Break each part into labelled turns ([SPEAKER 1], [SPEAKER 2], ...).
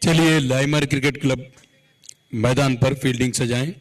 [SPEAKER 1] चलिए लाइमर cricket club मैदान पर फील्डिंग सजाएं।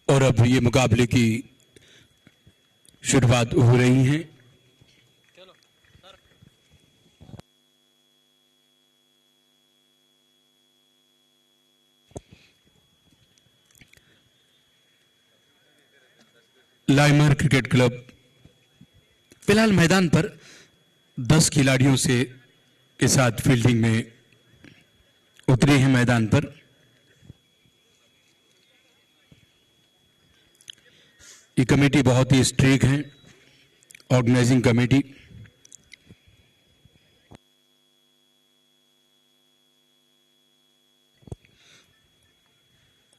[SPEAKER 1] और अब ये मुकाबले की शुरुआत हो रही है। लाइमर क्रिकेट क्लब फिलहाल मैदान पर 10 खिलाड़ियों से के साथ फील्डिंग में उतरे हैं मैदान पर। ये कमेटी बहुत ही स्ट्रिक्ट है, ऑर्गेनाइजिंग कमेटी।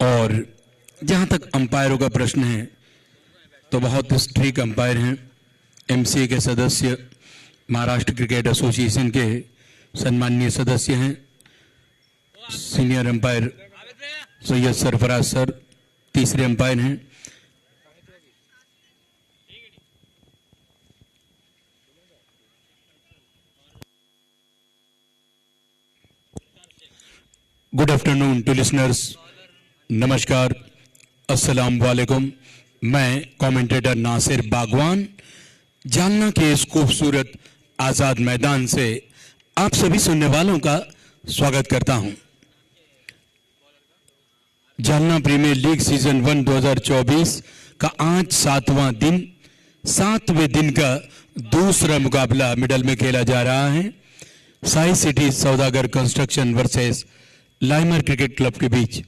[SPEAKER 1] और जहां तक अंपायरों का प्रश्न है तो बहुत स्ट्रिक्ट अंपायर हैं। एमसीए के सदस्य, महाराष्ट्र क्रिकेट एसोसिएशन के सम्माननीय सदस्य हैं। Senior umpire Syed Sarfaraz sir तीसरे अंपायर हैं। गुड आफ्टरनून टू लिसनर्स, नमस्कार, अस्सलाम वालेकुम। मैं कमेंटेटर नासिर बागवान जालना के इस खूबसूरत आजाद मैदान से आप सभी सुनने वालों का स्वागत करता हूं। जालना प्रीमियर लीग सीजन 1 2024 का आज 7वें दिन का दूसरा मुकाबला मिडल में खेला जा रहा है। साई सिटी सौदागर कंस्ट्रक्शन वर्सेस लाइमर क्रिकेट क्लब के बीच।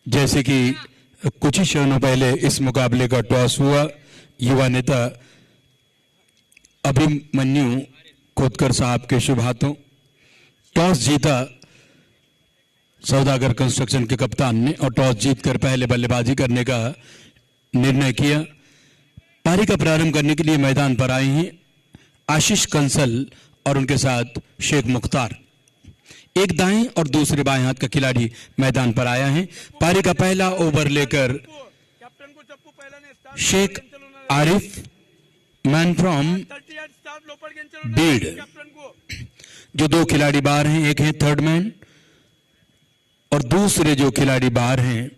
[SPEAKER 1] जैसे कि कुछ ही क्षणों पहले इस मुकाबले का टॉस हुआ, युवा नेता अभिमन्यु खोदकर साहब के शुभ हाथों टॉस जीता सौदागर कंस्ट्रक्शन के कप्तान ने और टॉस जीतकर पहले बल्लेबाजी करने का निर्णय किया। पारी का प्रारंभ करने के लिए मैदान पर आए हैं आशीष कंसल और उनके साथ शेख मुख्तार। एक दाएं और दूसरे बाएं हाथ का खिलाड़ी मैदान पर आया है। पारी का पहला ओवर लेकर शेख आरिफ, मैन फ्रॉम बीड। जो दो खिलाड़ी बाहर हैं, एक है थर्ड मैन और दूसरे जो खिलाड़ी बाहर हैं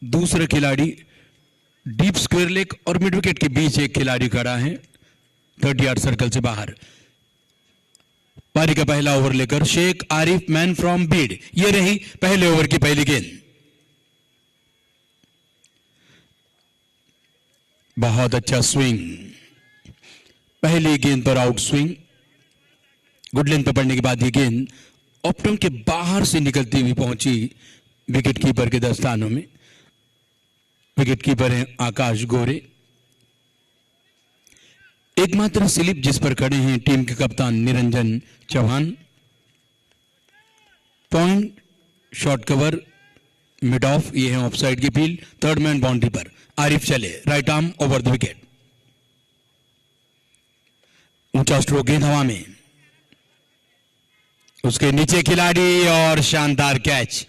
[SPEAKER 1] दूसरा खिलाड़ी डीप स्क्वायर लेग और मिड विकेट के बीच एक खिलाड़ी खड़ा है 30 यार्ड सर्कल से बाहर। पारी का पहला ओवर लेकर शेख आरिफ, मैन फ्रॉम बीड। ये रही पहले ओवर की पहली गेंद। बहुत अच्छा स्विंग, पहली गेंद पर आउट स्विंग। गुड लेंथ पर पड़ने के बाद ये गेंद ऑप्टम के बाहर से निकलती हुई पहुंची विकेट कीपर के दस्तानों में। विकेट कीपर हैं आकाश गोरे। एकमात्र स्लिप जिस पर खड़े हैं टीम के कप्तान Niranjan Chauhan. Point, short cover, mid off, ये है ऑफसाइड की फील्ड। थर्ड मैन बाउंड्री पर आरिफ चले, right arm over the wicket. ऊंचा स्ट्रोक, गेंद हवा में, उसके नीचे खिलाड़ी और शानदार कैच।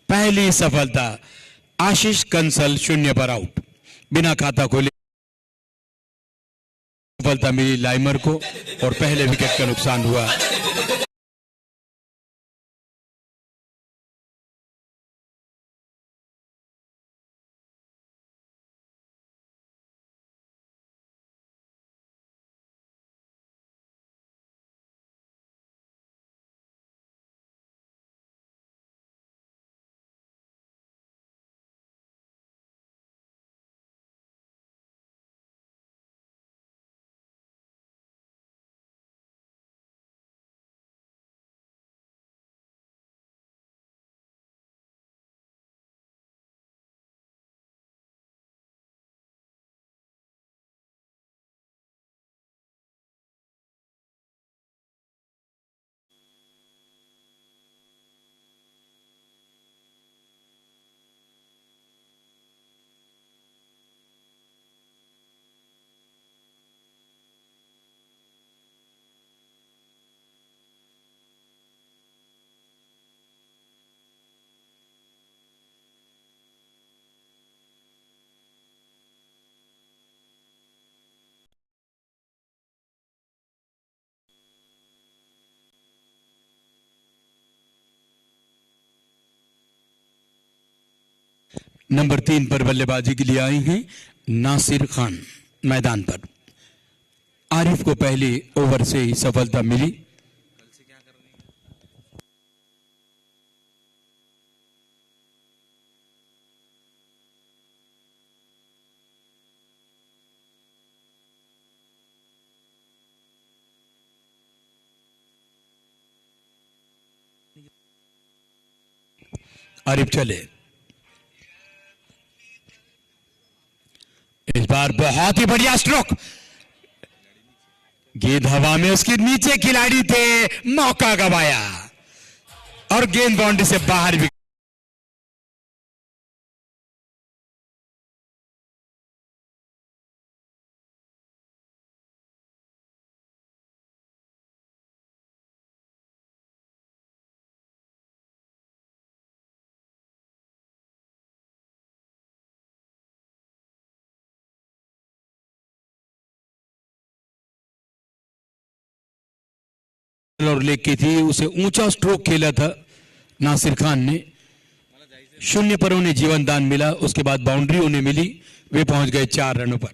[SPEAKER 1] पहली सफलता, आशीष कंसल 0 पर आउट, बिना खाता खोले सफलता मिली लाइमर को और पहले विकेट का नुकसान हुआ। नंबर 3 पर बल्लेबाजी के लिए आए हैं नासिर खान मैदान पर। आरिफ को पहले ओवर से ही सफलता मिली। आरिफ चले, इस बार बहुत ही बढ़िया स्ट्रोक, गेंद हवा में, उसके नीचे खिलाड़ी थे, मौका गवाया और गेंद बाउंड्री से बाहर भी। और लेग की थी, उसे ऊंचा स्ट्रोक खेला था नासिर खान ने। 0 पर उन्हें जीवन दान मिला, उसके बाद बाउंड्री उन्हें मिली, वे पहुंच गए 4 रनों पर।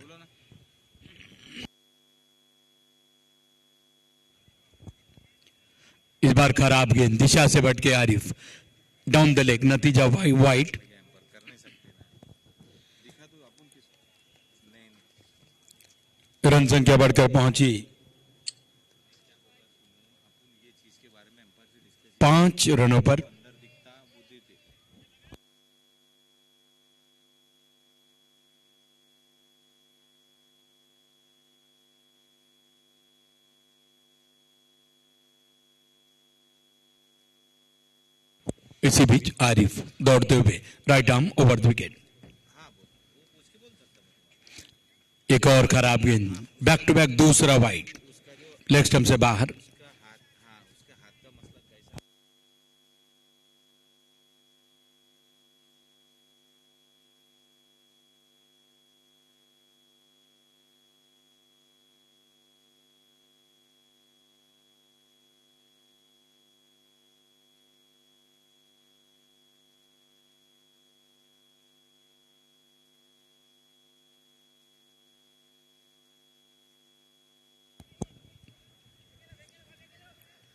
[SPEAKER 1] इस बार खराब गेंद, दिशा से भटके आरिफ, डाउन द लेग, नतीजा वाइड। रन संख्या बढ़कर पहुंची 5 रनों पर। इसी बीच आरिफ दौड़ते हुए right arm over the wicket. एक और खराब गेंद, बैक टू बैक दूसरा वाइड, लेग स्टंप से बाहर।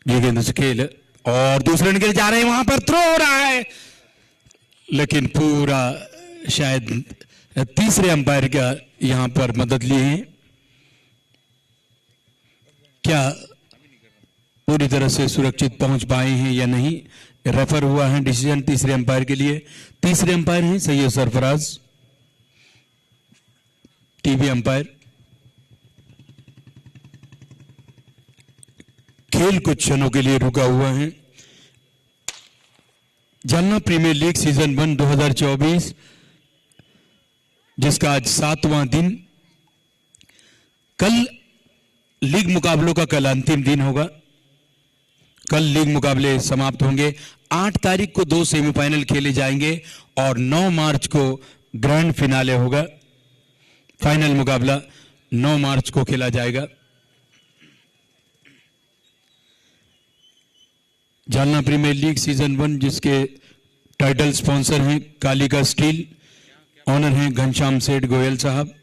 [SPEAKER 1] ये गेंद से खेल और दूसरे रन के लिए जा रहे हैं, वहां पर थ्रो हो रहा है, लेकिन पूरा शायद तीसरे अंपायर का यहां पर मदद ली है। क्या पूरी तरह से सुरक्षित पहुंच पाए हैं या नहीं, रेफर हुआ है डिसीजन तीसरे अंपायर के लिए। तीसरे अंपायर हैं सैयद सरफराज, टीवी अंपायर। खेल कुछ क्षणों के लिए रुका हुआ है। जालना प्रीमियर लीग सीजन 1 2024, जिसका आज 7वां दिन, कल लीग मुकाबलों का कल अंतिम दिन होगा। कल लीग मुकाबले समाप्त होंगे। 8 तारीख को 2 सेमीफाइनल खेले जाएंगे और 9 मार्च को ग्रैंड फिनाले होगा। फाइनल मुकाबला 9 मार्च को खेला जाएगा। जालना प्रीमियर लीग सीजन 1 जिसके टाइटल स्पॉन्सर हैं कालिका स्टील, ऑनर हैं घनश्याम सेठ गोयल साहब,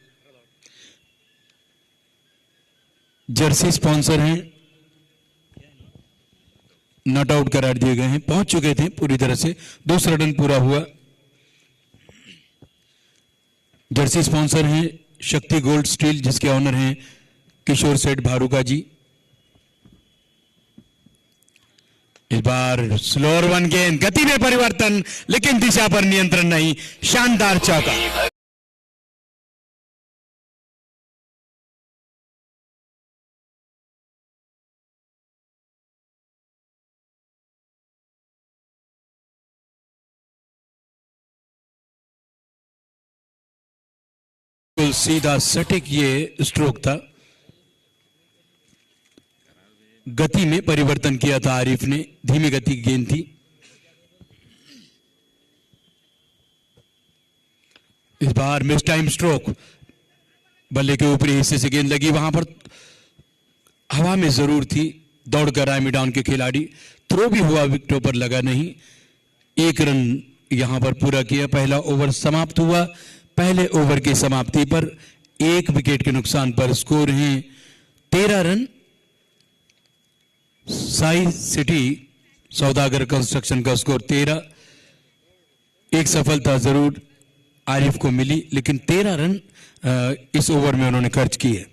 [SPEAKER 1] जर्सी स्पॉन्सर हैं नॉट आउट करार दिए गए हैं, पहुंच चुके थे पूरी तरह से, दूसरा रन पूरा हुआ। जर्सी स्पॉन्सर हैं शक्ति गोल्ड स्टील जिसके ऑनर हैं किशोर सेठ भारूका जी। इस बार स्लोअर वन गेंद, गति में परिवर्तन लेकिन दिशा पर नियंत्रण नहीं, शानदार चौका। सीधा सटीक ये स्ट्रोक था, गति में परिवर्तन किया था आरिफ ने, धीमी गति की गेंद थी। इस बार मिस टाइम स्ट्रोक, बल्ले के ऊपरी हिस्से से गेंद लगी, वहां पर हवा में जरूर थी, दौड़कर आए मिडाउन के खिलाड़ी, थ्रो भी हुआ, विकेटों पर लगा नहीं। 1 रन यहां पर पूरा किया। पहला ओवर समाप्त हुआ। पहले ओवर की समाप्ति पर 1 विकेट के नुकसान पर स्कोर है 13 रन। साई सिटी सौदागर कंस्ट्रक्शन का स्कोर 13। एक सफलता जरूर आरिफ को मिली लेकिन 13 रन इस ओवर में उन्होंने खर्च किए।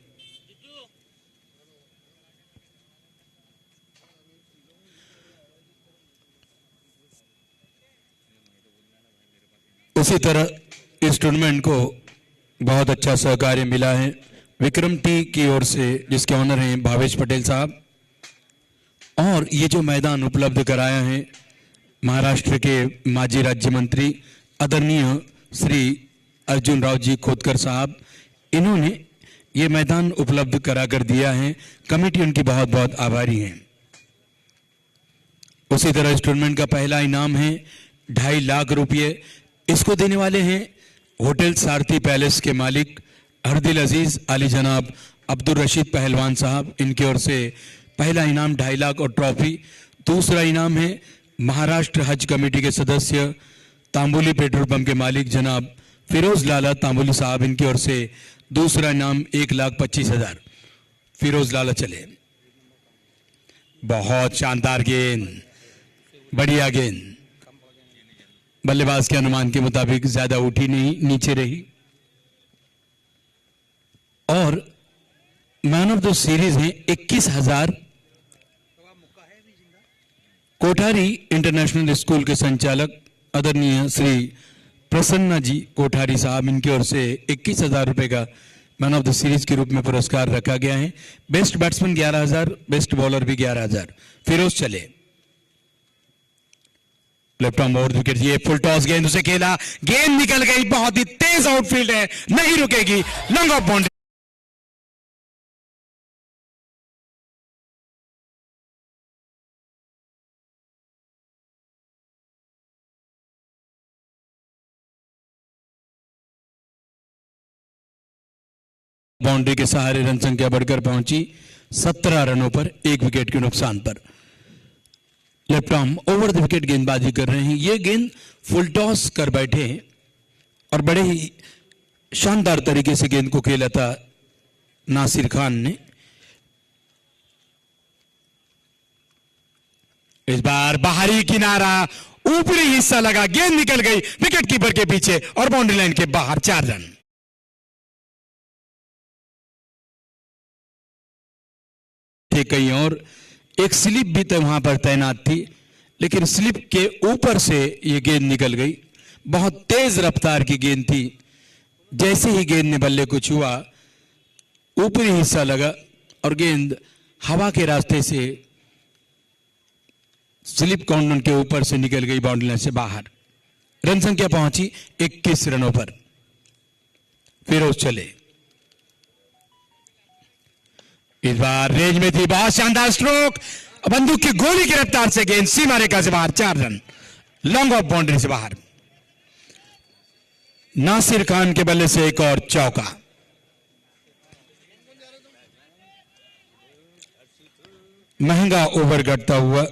[SPEAKER 1] उसी तरह इस टूर्नामेंट को बहुत अच्छा सहकार्य मिला है विक्रम टी की ओर से जिसके ऑनर हैं भावेश पटेल साहब, और ये जो मैदान उपलब्ध कराया है महाराष्ट्र के माजी राज्य मंत्री आदरणीय श्री अर्जुन राव जी खोदकर साहब, इन्होंने ये मैदान उपलब्ध करा कर दिया है। कमेटी उनकी बहुत बहुत आभारी है। उसी तरह इस टूर्नामेंट का पहला इनाम है 2.5 लाख रुपये। इसको देने वाले हैं होटल सारथी पैलेस के मालिक हरदिल अजीज अली जनाब अब्दुल रशीद पहलवान साहब, इनकी ओर से पहला इनाम 2.5 लाख और ट्रॉफी। दूसरा इनाम है महाराष्ट्र हज कमेटी के सदस्य तांबुली पेट्रोल पंप के मालिक जनाब फिरोज लाला तांबुली साहब, इनकी ओर से दूसरा इनाम 1,25,000। फिरोज लाला चले, बहुत शानदार गेंद, बढ़िया गेंद, बल्लेबाज के अनुमान के मुताबिक ज्यादा उठी नहीं, नीचे रही। और मैन ऑफ द सीरीज है 21,000 कोठारी इंटरनेशनल स्कूल के संचालक आदरणीय श्री प्रसन्ना जी कोठारी साहब, इनकी ओर से 21,000 रुपए का मैन ऑफ द सीरीज के रूप में पुरस्कार रखा गया है। बेस्ट बैट्समैन 11,000, बेस्ट बॉलर भी 11,000। फिरोज चले, लेफ्ट आर्म ओवर विकेट, ये फुल टॉस गेंद उसे खेला, गेंद निकल गई, बहुत ही तेज आउटफील्ड है, नहीं रुकेगी, लॉन्ग ऑफ बाउंड्री। बाउंड्री के सहारे रन संख्या बढ़कर पहुंची 17 रनों पर 1 विकेट के नुकसान पर। Left arm over the wicket गेंदबाजी कर रहे हैं। ये गेंद फुल टॉस कर बैठे हैं और बड़े ही शानदार तरीके से गेंद को खेला था नासिर खान ने। इस बार बाहरी किनारा, ऊपरी हिस्सा लगा, गेंद निकल गई विकेट कीपर के पीछे और बाउंड्री लाइन के बाहर। 4 रन। थे कहीं और, एक स्लिप भी तो वहां पर तैनात थी लेकिन स्लिप के ऊपर से ये गेंद निकल गई। बहुत तेज रफ्तार की गेंद थी, जैसे ही गेंद ने बल्ले को छुआ ऊपरी हिस्सा लगा और गेंद हवा के रास्ते से स्लिप काउंटर के ऊपर से निकल गई बाउंड्री लाइन से बाहर। रन संख्या पहुंची 21 रनों पर। फिरोज चले, इस बार रेंज में थी, बहुत शानदार स्ट्रोक, बंदूक की गोली की रफ्तार से गेंद सीमा रेखा से बाहर, 4 रन, लॉन्ग ऑफ बाउंड्री से बाहर। नासिर खान के बल्ले से एक और चौका। महंगा ओवर घटता हुआ।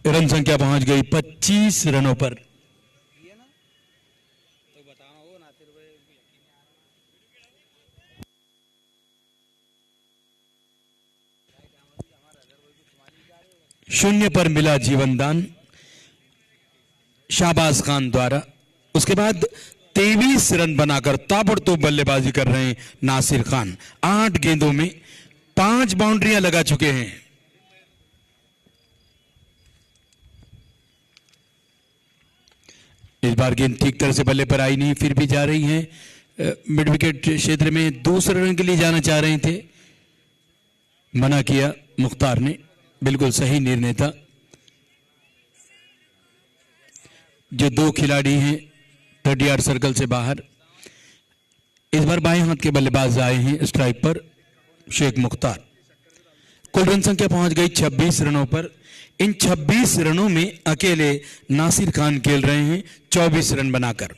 [SPEAKER 1] रन संख्या पहुंच गई 25 रनों पर। शून्य पर मिला जीवनदान शाहबाज खान द्वारा। उसके बाद 23 रन बनाकर ताबड़तोड़ बल्लेबाजी कर रहे हैं नासिर खान। 8 गेंदों में 5 बाउंड्रियां लगा चुके हैं। इस बार गेंद ठीक तरह से बल्ले पर आई नहीं, फिर भी जा रही है मिड विकेट क्षेत्र में। दूसरे रन के लिए जाना चाह रहे थे, मना किया मुख्तार ने। बिल्कुल सही निर्णय था। जो 2 खिलाड़ी हैं 30 यार्ड सर्कल से बाहर। इस बार बाएं हाथ के बल्लेबाज आए हैं स्ट्राइक पर, शेख मुख्तार। कुल रन संख्या पहुंच गई 26 रनों पर। इन 26 रनों में अकेले नासिर खान खेल रहे हैं 24 रन बनाकर।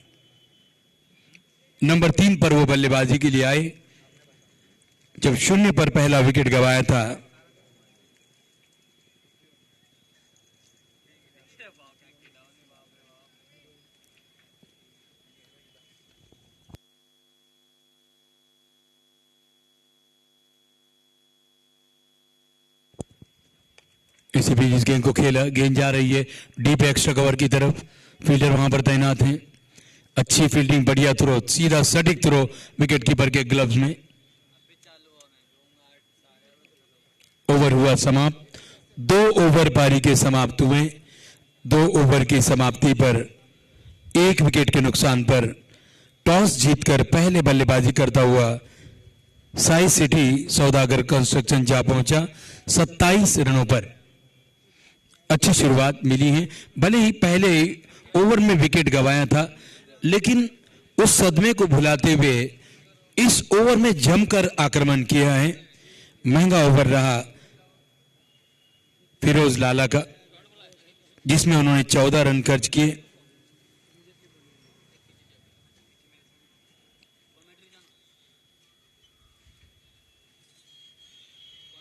[SPEAKER 1] नंबर 3 पर वो बल्लेबाजी के लिए आए जब शून्य पर पहला विकेट गंवाया था। इसी बीच इस गेंद को खेला, गेंद जा रही है डीप एक्स्ट्रा कवर की तरफ। फील्डर वहां पर तैनात हैं। अच्छी फील्डिंग, बढ़िया थ्रो, सीधा सटीक थ्रो विकेट कीपर के ग्लव्स में। ओवर हुआ समाप्त। 2 ओवर पारी के समाप्त हुए। 2 ओवर की समाप्ति पर 1 विकेट के नुकसान पर टॉस जीतकर पहले बल्लेबाजी करता हुआ साई सिटी सौदागर कंस्ट्रक्शन जा पहुंचा 27 रनों पर। अच्छी शुरुआत मिली है। भले ही पहले ओवर में विकेट गंवाया था, लेकिन उस सदमे को भुलाते हुए इस ओवर में जमकर आक्रमण किया है। महंगा ओवर रहा फिरोज लाला का, जिसमें उन्होंने 14 रन खर्च किए।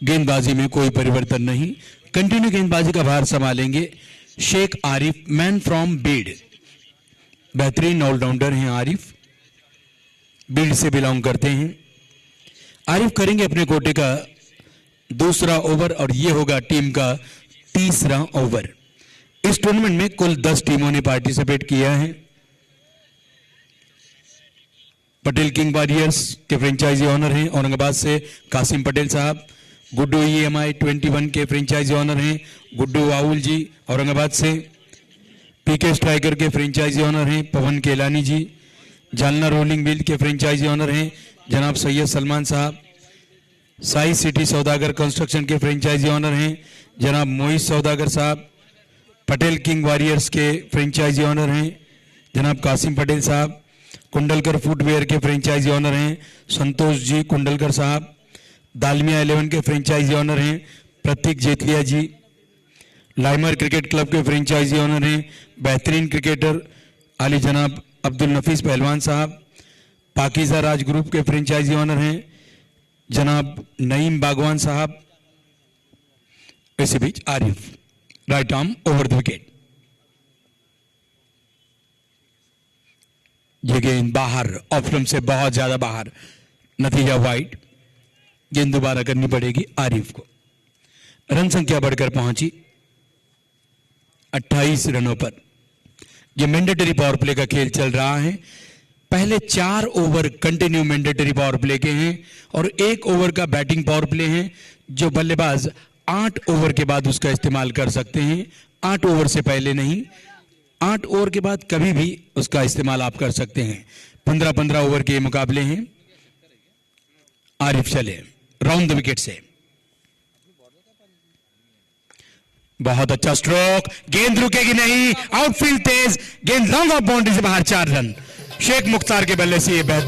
[SPEAKER 1] गेंदबाजी में कोई परिवर्तन नहीं। कंटिन्यू गेंदबाजी का भार संभालेंगे शेख आरिफ, मैन फ्रॉम बीड। बेहतरीन ऑलराउंडर हैं आरिफ, बीड से बिलोंग करते हैं। आरिफ करेंगे अपने कोटे का दूसरा ओवर और यह होगा टीम का तीसरा ओवर। इस टूर्नामेंट में कुल 10 टीमों ने पार्टिसिपेट किया है। पटेल किंग वॉरियर्स के फ्रेंचाइजी ऑनर हैं औरंगाबाद से कासिम पटेल साहब। गुड्डू EMI 21 के फ्रेंचाइजी ऑनर हैं गुड्डू वाउल जी औरंगाबाद से। पीके स्ट्राइकर के फ्रेंचाइजी ऑनर हैं पवन केलानी जी। जालना रोलिंग मिल के फ्रेंचाइजी ऑनर हैं जनाब सैयद सलमान साहब। साई सिटी सौदागर कंस्ट्रक्शन के फ्रेंचाइजी ऑनर हैं जनाब मोहित सौदागर साहब। पटेल किंग वॉरियर्स के फ्रेंचाइजी ऑनर हैं जनाब कासिम पटेल साहब। कुंडलकर फुटवेयर के फ्रेंचाइजी ऑनर हैं संतोष जी कुंडलकर साहब। दालमिया 11 के फ्रेंचाइजी ऑनर हैं प्रतीक जेतलिया जी। लाइमर क्रिकेट क्लब के फ्रेंचाइजी ऑनर हैं बेहतरीन क्रिकेटर आली जनाब अब्दुल नफीस पहलवान साहब। पाकिजा राज ग्रुप के फ्रेंचाइजी ऑनर हैं जनाब नईम बागवान साहब। इसी बीच Arif right arm over the wicket. ये गेंद बाहर, ऑफ स्टंप से बहुत ज्यादा बाहर, नतीजा वाइड। गेंद दोबारा करनी पड़ेगी आरिफ को। रन संख्या बढ़कर पहुंची 28 रनों पर। यह मैंडेटरी पावर प्ले का खेल चल रहा है। पहले 4 over continue mandatory power play के हैं और 1 ओवर का बैटिंग पावर प्ले है जो बल्लेबाज 8 ओवर के बाद उसका इस्तेमाल कर सकते हैं। 8 ओवर से पहले नहीं, 8 ओवर के बाद कभी भी उसका इस्तेमाल आप कर सकते हैं। 15-15 ओवर के मुकाबले हैं। आरिफ चले राउंड द विकेट से। बहुत अच्छा स्ट्रोक, गेंद रुकेगी नहीं, आउटफील्ड तेज, गेंद लॉन्ग ऑफ बाउंड्री से बाहर, 4 रन। शेख मुख्तार के बल्ले से ये बेहतर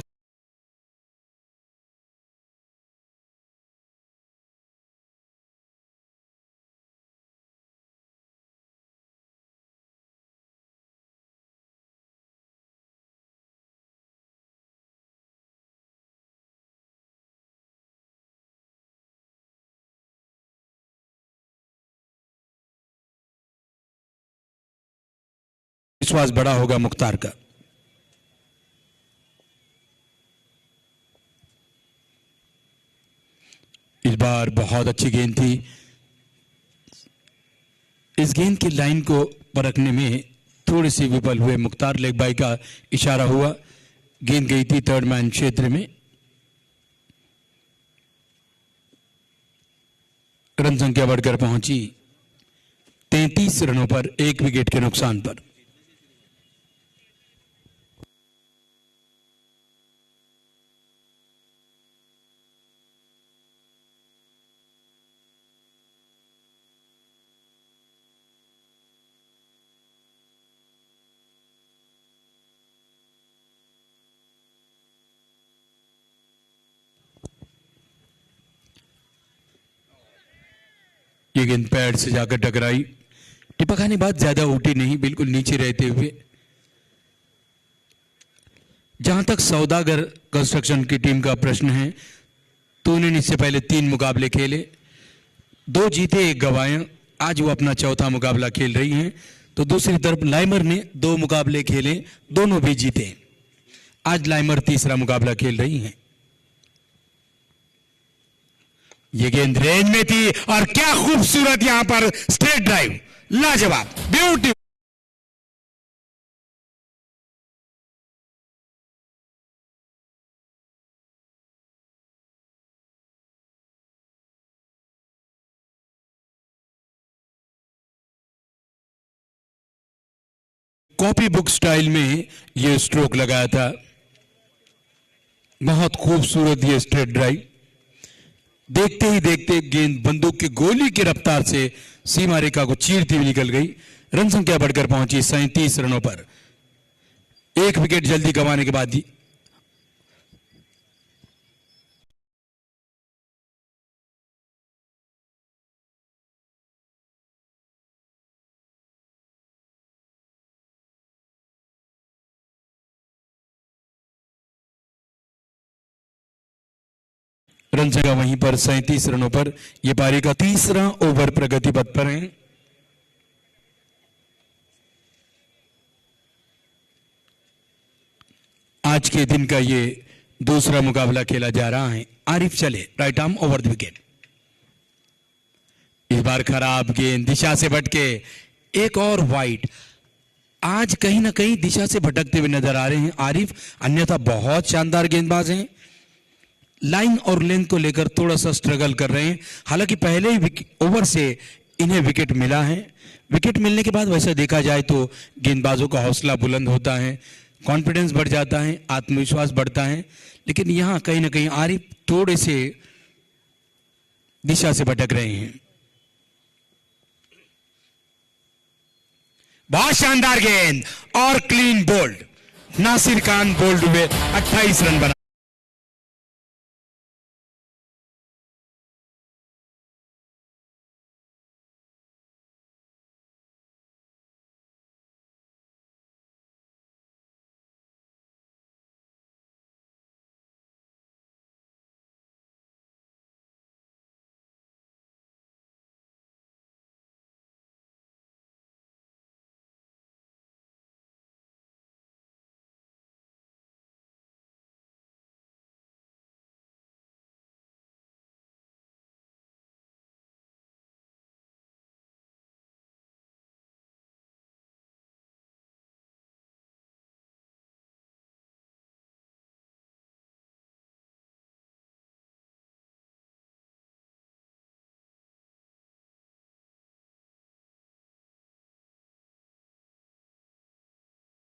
[SPEAKER 1] विश्वास बड़ा होगा मुख्तार का। इस बार बहुत अच्छी गेंद थी। इस गेंद की लाइन को परखने में थोड़ी सी विफल हुए मुख्तार। लेग बाई का इशारा हुआ, गेंद गई थी थर्ड मैन क्षेत्र में। रन संख्या बढ़कर पहुंची 33 रनों पर, 1 विकेट के नुकसान पर। ये गेंद पैड से जाकर टकराई। टिपा खाने बाद ज्यादा ऊटी नहीं, बिल्कुल नीचे रहते हुए। जहां तक सौदागर कंस्ट्रक्शन की टीम का प्रश्न है तो उन्होंने इससे पहले 3 मुकाबले खेले, 2 जीते 1 गंवाए। आज वो अपना चौथा मुकाबला खेल रही हैं। तो दूसरी तरफ लाइमर ने 2 मुकाबले खेले, दोनों भी जीते। आज लाइमर तीसरा मुकाबला खेल रही हैं। ये गेंद रेंज में थी और क्या खूबसूरत यहां पर स्ट्रेट ड्राइव, लाजवाब, ब्यूटीफुल। कॉपी बुक स्टाइल में ये स्ट्रोक लगाया था, बहुत खूबसूरत ये स्ट्रेट ड्राइव। देखते ही देखते गेंद बंदूक की गोली की रफ्तार से सीमा रेखा को चीरती हुई निकल गई। रन संख्या बढ़कर पहुंची 37 रनों पर। 1 विकेट जल्दी गंवाने के बाद रन संख्या वहीं पर 37 रनों पर। यह पारी का तीसरा ओवर प्रगति पथ पर है। आज के दिन का ये दूसरा मुकाबला खेला जा रहा है। आरिफ चले, right arm over the wicket. इस बार खराब गेंद, दिशा से भटके, एक और वाइड। आज कहीं ना कहीं दिशा से भटकते हुए नजर आ रहे हैं आरिफ, अन्यथा बहुत शानदार गेंदबाज हैं। लाइन और लेंथ को लेकर थोड़ा सा स्ट्रगल कर रहे हैं। हालांकि पहले ही ओवर से इन्हें विकेट मिला है। विकेट मिलने के बाद वैसे देखा जाए तो गेंदबाजों का हौसला बुलंद होता है, कॉन्फिडेंस बढ़ जाता है, आत्मविश्वास बढ़ता है। लेकिन यहां कहीं ना कहीं आरिफ थोड़े से दिशा से भटक रहे हैं। बहुत शानदार गेंद और clean bowled. Nasir Khan bowled हुए, 28 रन बना।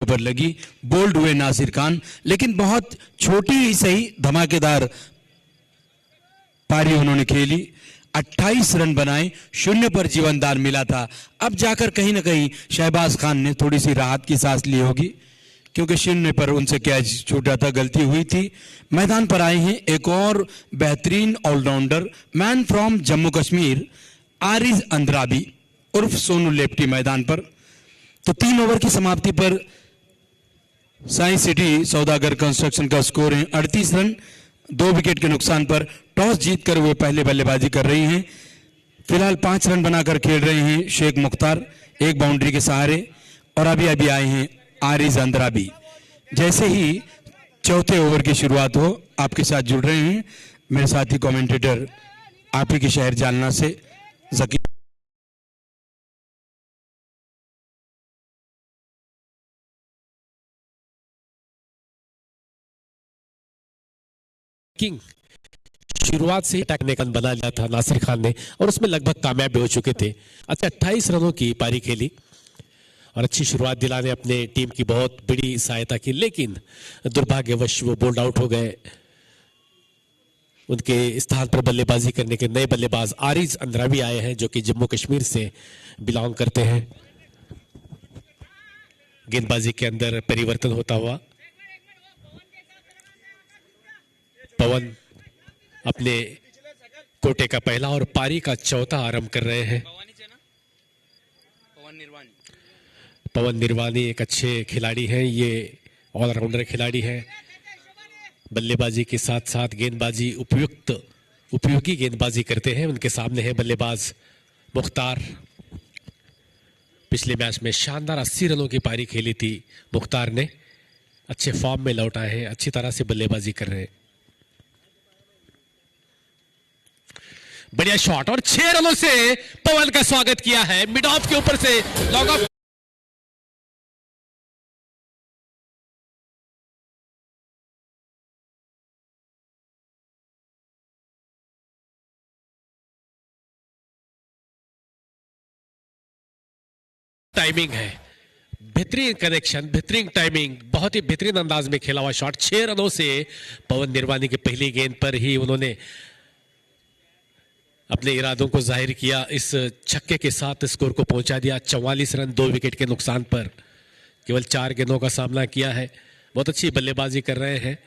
[SPEAKER 1] पर लगी, बोल्ड हुए नासिर खान। लेकिन बहुत छोटी ही सही धमाकेदार पारी उन्होंने खेली। 28 रन बनाए, 0 पर जीवनदान मिला था। अब जाकर कहीं ना कहीं शहबाज खान ने थोड़ी सी राहत की सांस ली होगी, क्योंकि 0 पर उनसे कैच छूटा था, गलती हुई थी। मैदान पर आए हैं एक और बेहतरीन allrounder, man from Jammu Kashmir, Ariz Andrabi उर्फ सोनू लेप्टी मैदान पर। तो 3 ओवर की समाप्ति पर साइंस सिटी सौदागर कंस्ट्रक्शन का स्कोर है 38 रन। 2 विकेट के नुकसान पर टॉस जीतकर वे पहले बल्लेबाजी कर रही हैं। फिलहाल 5 रन बनाकर खेल रहे हैं शेख मुख्तार, एक बाउंड्री के सहारे, और अभी अभी आए हैं आरिज अंद्राबी। जैसे ही चौथे ओवर की शुरुआत हो, आपके साथ जुड़ रहे हैं मेरे साथी कमेंटेटर आप ही के शहर जालना से जकी।
[SPEAKER 2] किंग शुरुआत से ही अटैक बना लिया था नासिर खान ने, और उसमें लगभग कामयाब भी हो चुके थे। अच्छा, 28 रनों की पारी खेली और अच्छी शुरुआत दिलाने अपने टीम की बहुत बड़ी सहायता की, लेकिन दुर्भाग्यवश वो बोल्ड आउट हो गए। उनके स्थान पर बल्लेबाजी करने के नए बल्लेबाज आरिज अंद्राबी आए हैं, जो कि जम्मू कश्मीर से बिलोंग करते हैं। गेंदबाजी के अंदर परिवर्तन होता हुआ पवन अपने कोटे का पहला और पारी का चौथा आरंभ कर रहे हैं। पवन निर्वाणी एक अच्छे खिलाड़ी हैं, ये ऑलराउंडर खिलाड़ी हैं। बल्लेबाजी के साथ साथ गेंदबाजी उपयोगी गेंदबाजी करते हैं। उनके सामने है बल्लेबाज मुख्तार। पिछले मैच में शानदार 80 रनों की पारी खेली थी मुख्तार ने, अच्छे फॉर्म में लौट आए हैं, अच्छी तरह से बल्लेबाजी कर रहे हैं। बढ़िया शॉट और 6 रनों से पवन का स्वागत किया है मिड ऑफ के ऊपर से लॉग ऑफ। टाइमिंग है, बेहतरीन कनेक्शन, बेहतरीन टाइमिंग, बहुत ही बेहतरीन अंदाज में खेला हुआ शॉट। 6 रनों से पवन निर्वाणी की पहली गेंद पर ही उन्होंने अपने इरादों को जाहिर किया। इस छक्के के साथ स्कोर को पहुंचा दिया 44 रन 2 विकेट के नुकसान पर। केवल 4 गेंदों का सामना किया है। बहुत अच्छी बल्लेबाजी कर रहे हैं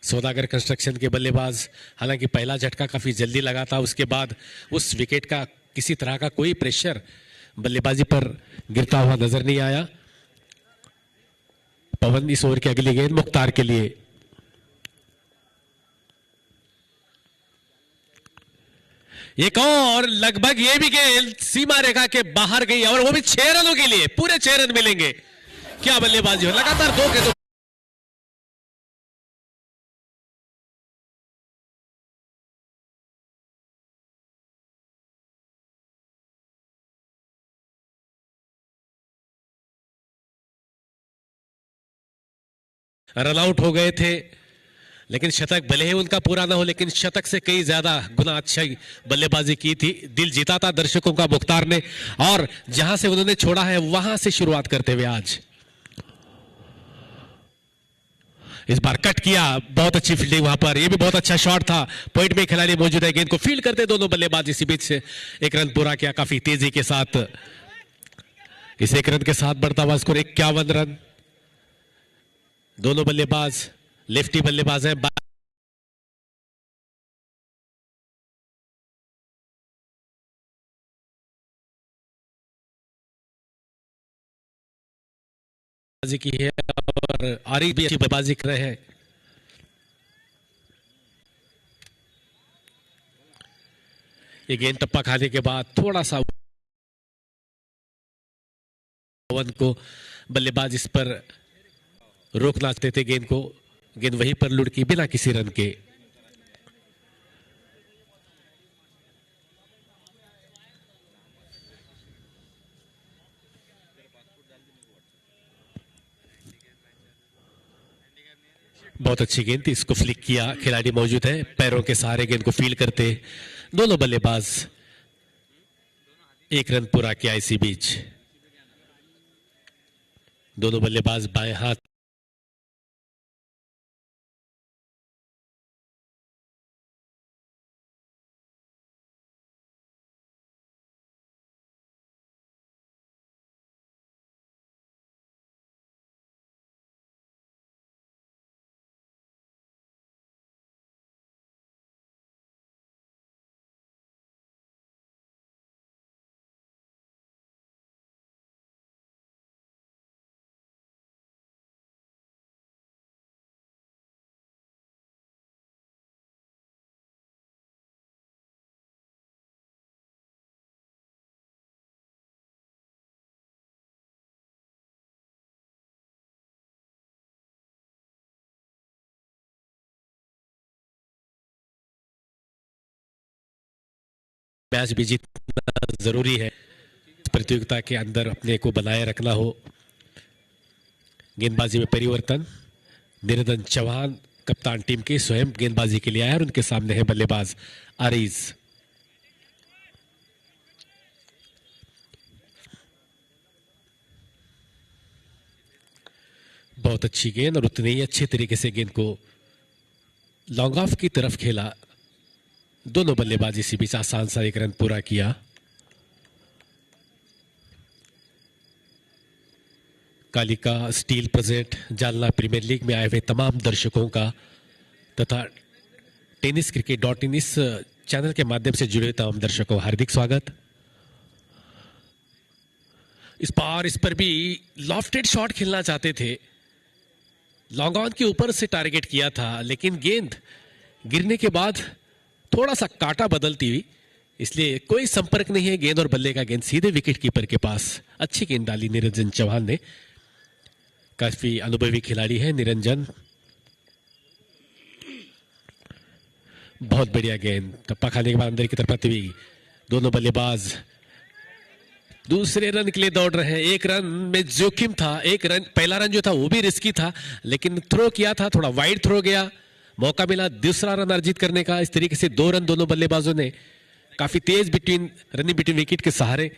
[SPEAKER 2] सौदागर कंस्ट्रक्शन के बल्लेबाज। हालांकि पहला झटका काफी जल्दी लगा था, उसके बाद उस विकेट का किसी तरह का कोई प्रेशर बल्लेबाजी पर गिरता हुआ नजर नहीं आया। पवन इस ओवर की अगली गेंद मुख्तार के लिए। एक और लगभग ये भी गेंद सीमा रेखा के बाहर गई और वो भी 6 रनों के लिए। पूरे 6 रन मिलेंगे। क्या बल्लेबाजी हो, लगातार 2 के 2 रन आउट हो गए थे, लेकिन शतक भले ही उनका पूरा ना हो, लेकिन शतक से कई ज्यादा गुना अच्छी बल्लेबाजी की थी। दिल जीता था दर्शकों का मुख्तार ने, और जहां से उन्होंने छोड़ा है वहां से शुरुआत करते हुए आज इस बार कट किया। बहुत अच्छी फील्डिंग वहां पर, यह भी बहुत अच्छा शॉट था। पॉइंट में खिलाड़ी मौजूद है, गेंद को फील्ड करते दोनों बल्लेबाज इसी बीच से 1 रन पूरा किया काफी तेजी के साथ। इस 1 रन के साथ बढ़ता हुआ स्कोर 51 रन। दोनों बल्लेबाज लेफ्टी बल्लेबाज हैं। की है और आरिफ भी अच्छी बल्लेबाजी कर रहे हैं। ये गेंद टप्पा खाने के बाद थोड़ा सा पवन को बल्लेबाज इस पर रोकना चाहते थे गेंद को। गेंद वहीं पर लुढ़की बिना किसी रन के। बहुत अच्छी गेंद थी, इसको फ्लिक किया। खिलाड़ी मौजूद है, पैरों के सहारे गेंद को फील्ड करते दोनों बल्लेबाज। 1 रन पूरा किया इसी बीच। दोनों बल्लेबाज बाएं हाथ मैच भी जीतना जरूरी है। प्रतियोगिता के अंदर अपने को बनाए रखना हो। गेंदबाजी में परिवर्तन, निरंजन चौहान कप्तान टीम के स्वयं गेंदबाजी के लिए आए और उनके सामने है बल्लेबाज आरीज। बहुत अच्छी गेंद और उतने ही अच्छे तरीके से गेंद को लॉन्ग ऑफ की तरफ खेला। दोनों बल्लेबाज इसी बीच आसान सा एक रन पूरा किया। Kalika steel present Jalna premier league में आए हुए तमाम दर्शकों का तथा टेनिस क्रिकेट .in इस चैनल के माध्यम से जुड़े तमाम दर्शकों हार्दिक स्वागत। इस बार इस पर भी लॉफ्टेड शॉट खेलना चाहते थे, लॉन्ग ऑन के ऊपर से टारगेट किया था, लेकिन गेंद गिरने के बाद थोड़ा सा काटा बदलती हुई, इसलिए कोई संपर्क नहीं है गेंद और बल्ले का। गेंद सीधे विकेट कीपर के पास। अच्छी गेंद डाली निरंजन चौहान ने। काफी अनुभवी खिलाड़ी है निरंजन। बहुत बढ़िया गेंद, टप्पा खाने के बाद अंदर की तरफ आती हुई। दोनों बल्लेबाज दूसरे रन के लिए दौड़ रहे हैं। एक रन में जोखिम था, एक रन पहला रन जो था वो भी रिस्की था, लेकिन थ्रो किया था, थोड़ा वाइड थ्रो गया, मौका मिला दूसरा रन अर्जित करने का। इस तरीके से 2 रन दोनों बल्लेबाजों ने काफी तेज रनिंग बिटवीन विकेट के सहारे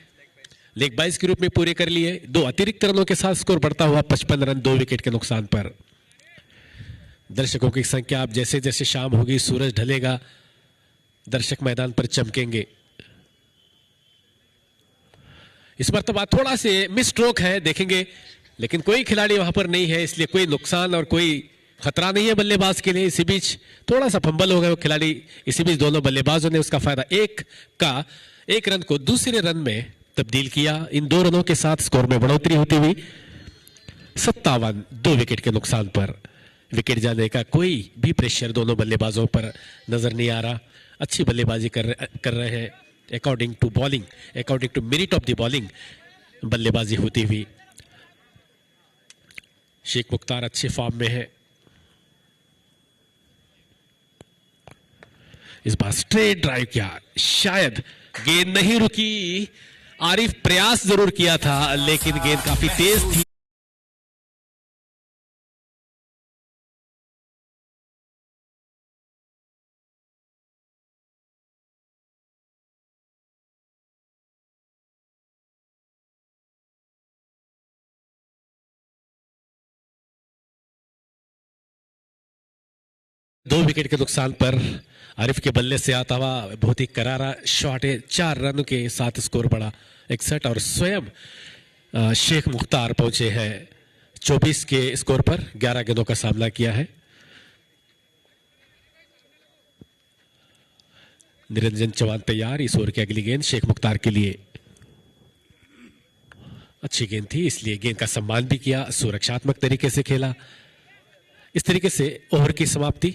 [SPEAKER 2] लेग बाइस के रूप में पूरे कर लिए। 2 अतिरिक्त रनों के साथ स्कोर बढ़ता हुआ 55 रन 2 विकेट के नुकसान पर। दर्शकों की संख्या अब जैसे जैसे शाम होगी, सूरज ढलेगा, दर्शक मैदान पर चमकेंगे। इस मरतबा थोड़ा से मिस स्ट्रोक है, देखेंगे, लेकिन कोई खिलाड़ी वहां पर नहीं है, इसलिए कोई नुकसान और कोई खतरा नहीं है बल्लेबाज के लिए। इसी बीच थोड़ा सा फंबल हो गया वो खिलाड़ी। इसी बीच दोनों बल्लेबाजों ने उसका फायदा एक रन को दूसरे रन में तब्दील किया। इन 2 रनों के साथ स्कोर में बढ़ोतरी होती हुई 57 2 विकेट के नुकसान पर। विकेट जाने का कोई भी प्रेशर दोनों बल्लेबाजों पर नजर नहीं आ रहा। अच्छी बल्लेबाजी कर रहे हैं according to bowling, according to merit of the bowling बल्लेबाजी होती हुई। शेख मुख्तार अच्छे फॉर्म में है। इस बार स्ट्रेट ड्राइव किया, शायद गेंद नहीं रुकी। आरिफ प्रयास जरूर किया था, लेकिन गेंद काफी तेज थी। दो विकेट के नुकसान पर आरिफ के बल्ले से आता हुआ बहुत ही करारा शॉट है। 4 रन के साथ स्कोर बढ़ा 61 और स्वयं शेख मुख्तार पहुंचे हैं 24 के स्कोर पर। 11 गेंदों का सामना किया है। निरंजन चौहान तैयार। इस ओवर की अगली गेंद शेख मुख्तार के लिए। अच्छी गेंद थी, इसलिए गेंद का सम्मान भी किया, सुरक्षात्मक तरीके से खेला। इस तरीके से ओवर की समाप्ति।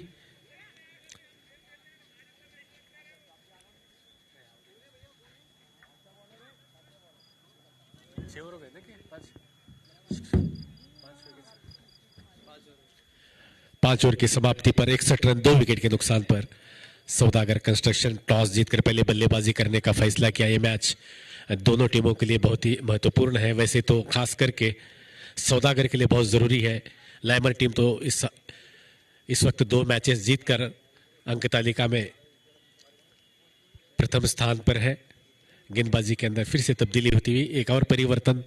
[SPEAKER 2] पांच ओवर की समाप्ति पर 61 रन 2 विकेट के नुकसान पर सौदागर कंस्ट्रक्शन टॉस जीतकर पहले बल्लेबाजी करने का फैसला किया। यह मैच दोनों टीमों के लिए बहुत ही महत्वपूर्ण है। वैसे तो खास करके सौदागर के लिए बहुत जरूरी है। लाइमर टीम तो इस वक्त 2 मैचेस जीतकर अंक तालिका में प्रथम स्थान पर है। गेंदबाजी के अंदर फिर से तब्दीली होती हुई एक और परिवर्तन।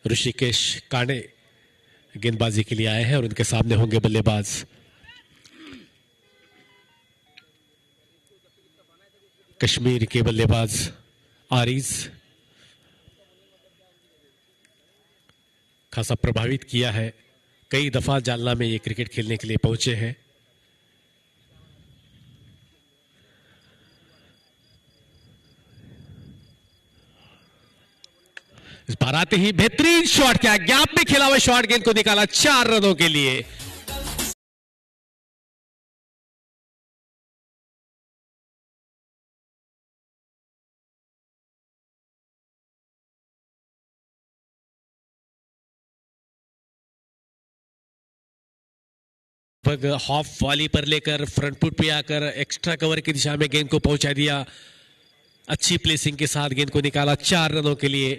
[SPEAKER 2] ऋषिकेश कांडे गेंदबाजी के लिए आए हैं और उनके सामने होंगे बल्लेबाज कश्मीर के बल्लेबाज आरिज। खासा प्रभावित किया है, कई दफा जालना में ये क्रिकेट खेलने के लिए पहुंचे हैं। इस बार आते ही बेहतरीन शॉट किया, गैप में खेला हुआ शॉट, गेंद को निकाला 4 रनों के लिए। लगभग हाफ वॉली पर लेकर फ्रंट फुट पे आकर एक्स्ट्रा कवर की दिशा में गेंद को पहुंचा दिया। अच्छी प्लेसिंग के साथ गेंद को निकाला 4 रनों के लिए।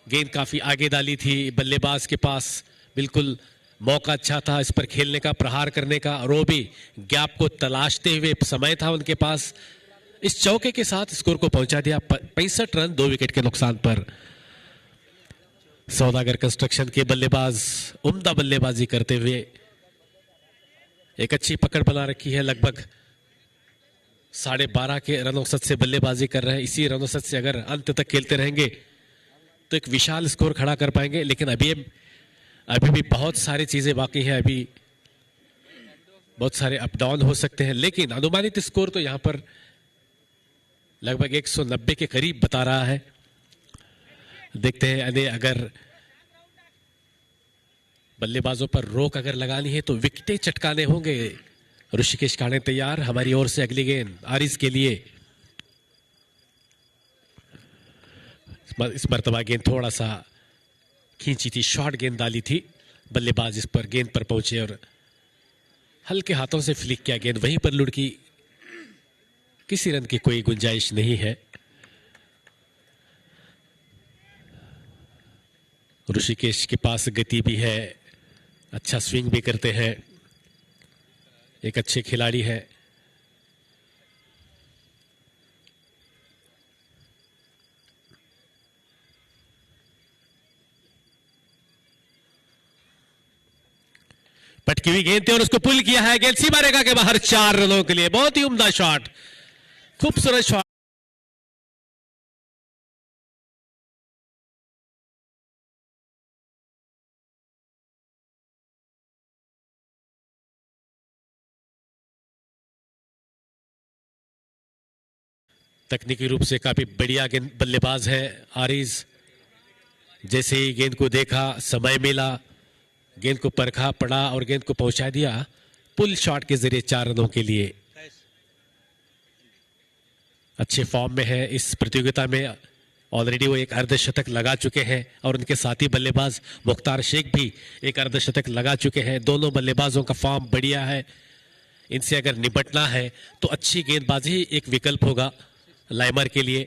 [SPEAKER 2] गेंद काफी आगे डाली थी बल्लेबाज के पास, बिल्कुल मौका अच्छा था इस पर खेलने का, प्रहार करने का, और वो भी गैप को तलाशते हुए समय था उनके पास। इस चौके के साथ स्कोर को पहुंचा दिया 65 रन 2 विकेट के नुकसान पर। सौदागर कंस्ट्रक्शन के बल्लेबाज उम्दा बल्लेबाजी करते हुए एक अच्छी पकड़ बना रखी है। लगभग 12.5 के रन औसत से बल्लेबाजी कर रहे हैं। इसी रन औसत से अगर अंत तक खेलते रहेंगे तो एक विशाल स्कोर खड़ा कर पाएंगे, लेकिन अभी भी बहुत सारी चीजें बाकी हैं। अभी बहुत सारे अप डाउन हो सकते हैं, लेकिन अनुमानित स्कोर तो यहां पर लगभग 190 के करीब बता रहा है। देखते हैं अगर बल्लेबाजों पर रोक अगर लगानी है तो विकेटें चटकाने होंगे। ऋषिकेश काणे तैयार, हमारी ओर से अगली गेंद आरिज के लिए। इस मर्तबा गेंद थोड़ा सा खींची थी, शॉर्ट गेंद डाली थी, बल्लेबाज इस पर गेंद पर पहुंचे और हल्के हाथों से फ्लिक किया, गेंद वहीं पर लुढ़की। किसी रन की कोई गुंजाइश नहीं है। ऋषिकेश के पास गति भी है, अच्छा स्विंग भी करते हैं, एक अच्छे खिलाड़ी है। पटकी हुई गेंद थी और उसको पुल किया है, गेंद सीमा रेखा के बाहर 4 रनों के लिए। बहुत ही उम्दा शॉट, खूबसूरत शॉट। तकनीकी रूप से काफी बढ़िया गेंद बल्लेबाज है आरिज। जैसे ही गेंद को देखा, समय मिला, गेंद को परखा, पड़ा और गेंद को पहुंचा दिया पुल शॉट के जरिए 4 रनों के लिए। अच्छे फॉर्म में है इस प्रतियोगिता में। ऑलरेडी वो एक अर्धशतक लगा चुके हैं और उनके साथी बल्लेबाज मुख्तार शेख भी एक अर्धशतक लगा चुके हैं। दोनों बल्लेबाजों का फॉर्म बढ़िया है। इनसे अगर निपटना है तो अच्छी गेंदबाजी एक विकल्प होगा लाइमर के लिए।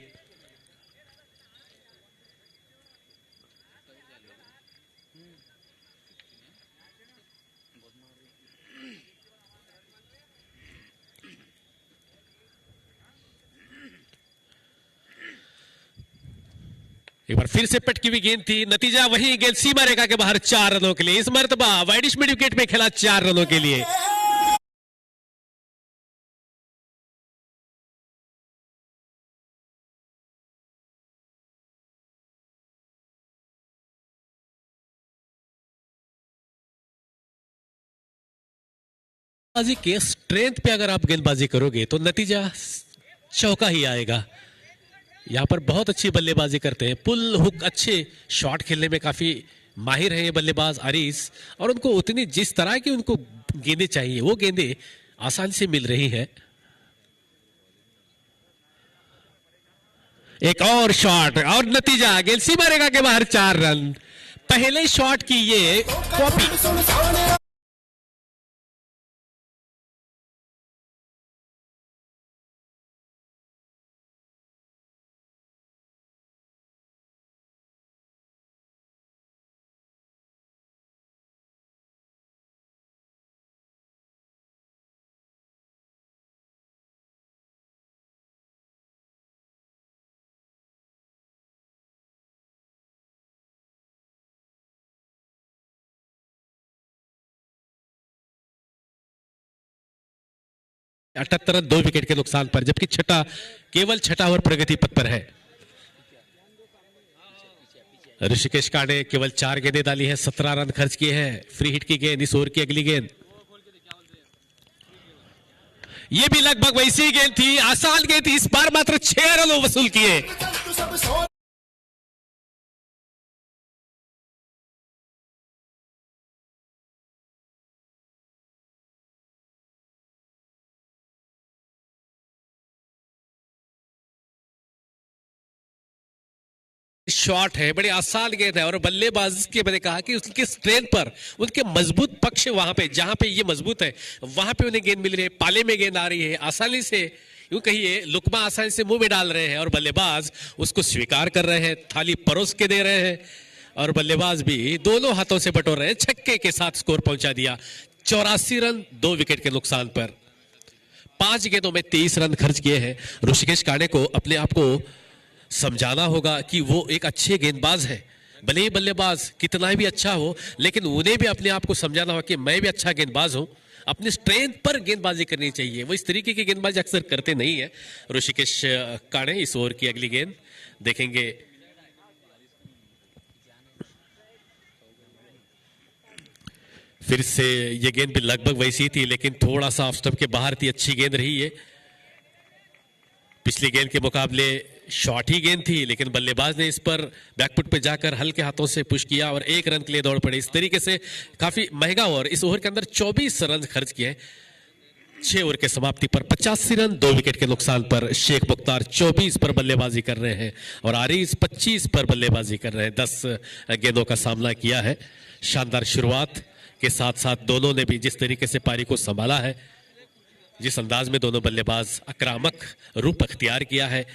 [SPEAKER 2] एक बार फिर से पटकी हुई गेंद थी, नतीजा वही, गेंद सीमा रेखा के बाहर 4 रनों के लिए। इस मर्तबा वाइडिश मिड विकेट में खेला 4 रनों के लिए। गेंदबाजी के स्ट्रेंथ पे अगर आप गेंदबाजी करोगे तो नतीजा चौका ही आएगा। यहां पर बहुत अच्छी बल्लेबाजी करते हैं, पुल हुक, अच्छे शॉट खेलने में काफी माहिर है ये बल्लेबाज आरिस, और उनको उतनी जिस तरह की उनको गेंदें चाहिए वो गेंदें आसानी से मिल रही है। एक और शॉट और नतीजा, गेंद सीमा रेखा के बाहर 4 रन। पहले शॉट की ये कॉपी। अठहत्तर रन 2 विकेट के नुकसान पर, जबकि केवल छठा ओवर प्रगति पथ पर है। ऋषिकेश काणे केवल 4 गेंदें डाली है, 17 रन खर्च किए हैं। फ्री हिट की गेंद, इस ओवर की अगली गेंद, ये भी लगभग वैसी गेंद थी, आसान गेंद थी। इस बार मात्र 6 रन वसूल किए। शॉट है, बड़ी आसान गेंद है और बल्लेबाज के मैंने कहा कि उनके स्ट्रेंथ पर, उनके मजबूत पक्ष वहां पे जहां पे ये मजबूत है वहां पे उन्हें गेंद मिल रही है, पाले में गेंद आ रही है, आसानी से यूं कहिए लुकमा आसानी से मुंह में डाल रहे हैं और बल्लेबाज उसको स्वीकार कर रहे हैं, थाली परोस के दे रहे हैं और बल्लेबाज भी दोनों हाथों से बटोर रहे हैं। छक्के के साथ स्कोर पहुंचा दिया, 84 रन 2 विकेट के नुकसान पर। 5 गेंदों में 23 रन खर्च किए हैं। ऋषिकेश काणे को अपने आप को समझाना होगा कि वो एक अच्छे गेंदबाज है, भले ही बल्लेबाज कितना भी अच्छा हो, लेकिन उन्हें भी अपने आप को समझाना होगा कि मैं भी अच्छा गेंदबाज हूं। अपनी स्ट्रेंथ पर गेंदबाजी करनी चाहिए, वो इस तरीके की गेंदबाजी अक्सर करते नहीं है ऋषिकेश काणे। इस ओवर की अगली गेंद देखेंगे, फिर से ये गेंद भी लगभग वैसी थी लेकिन थोड़ा सा ऑफ स्टंप के बाहर थी, अच्छी गेंद रही है। पिछली गेंद के मुकाबले शॉर्ट ही गेंद थी लेकिन बल्लेबाज ने इस पर बैकफुट पे जाकर हल्के हाथों से पुश किया और 1 रन के लिए दौड़ पड़े। इस तरीके से काफी महंगा ओवर, इस ओवर के अंदर 24 रन खर्च किए। 6 ओवर के समाप्ति पर 85 रन 2 विकेट के नुकसान पर। शेख मुख्तार 24 पर बल्लेबाजी कर रहे हैं और आरिज 25 पर बल्लेबाजी कर रहे हैं। 10 गेंदों का सामना किया है। शानदार शुरुआत के साथ साथ दोनों ने भी जिस तरीके से पारी को संभाला है, जिस अंदाज में दोनों बल्लेबाज आक्रामक रूप अख्तियार किया है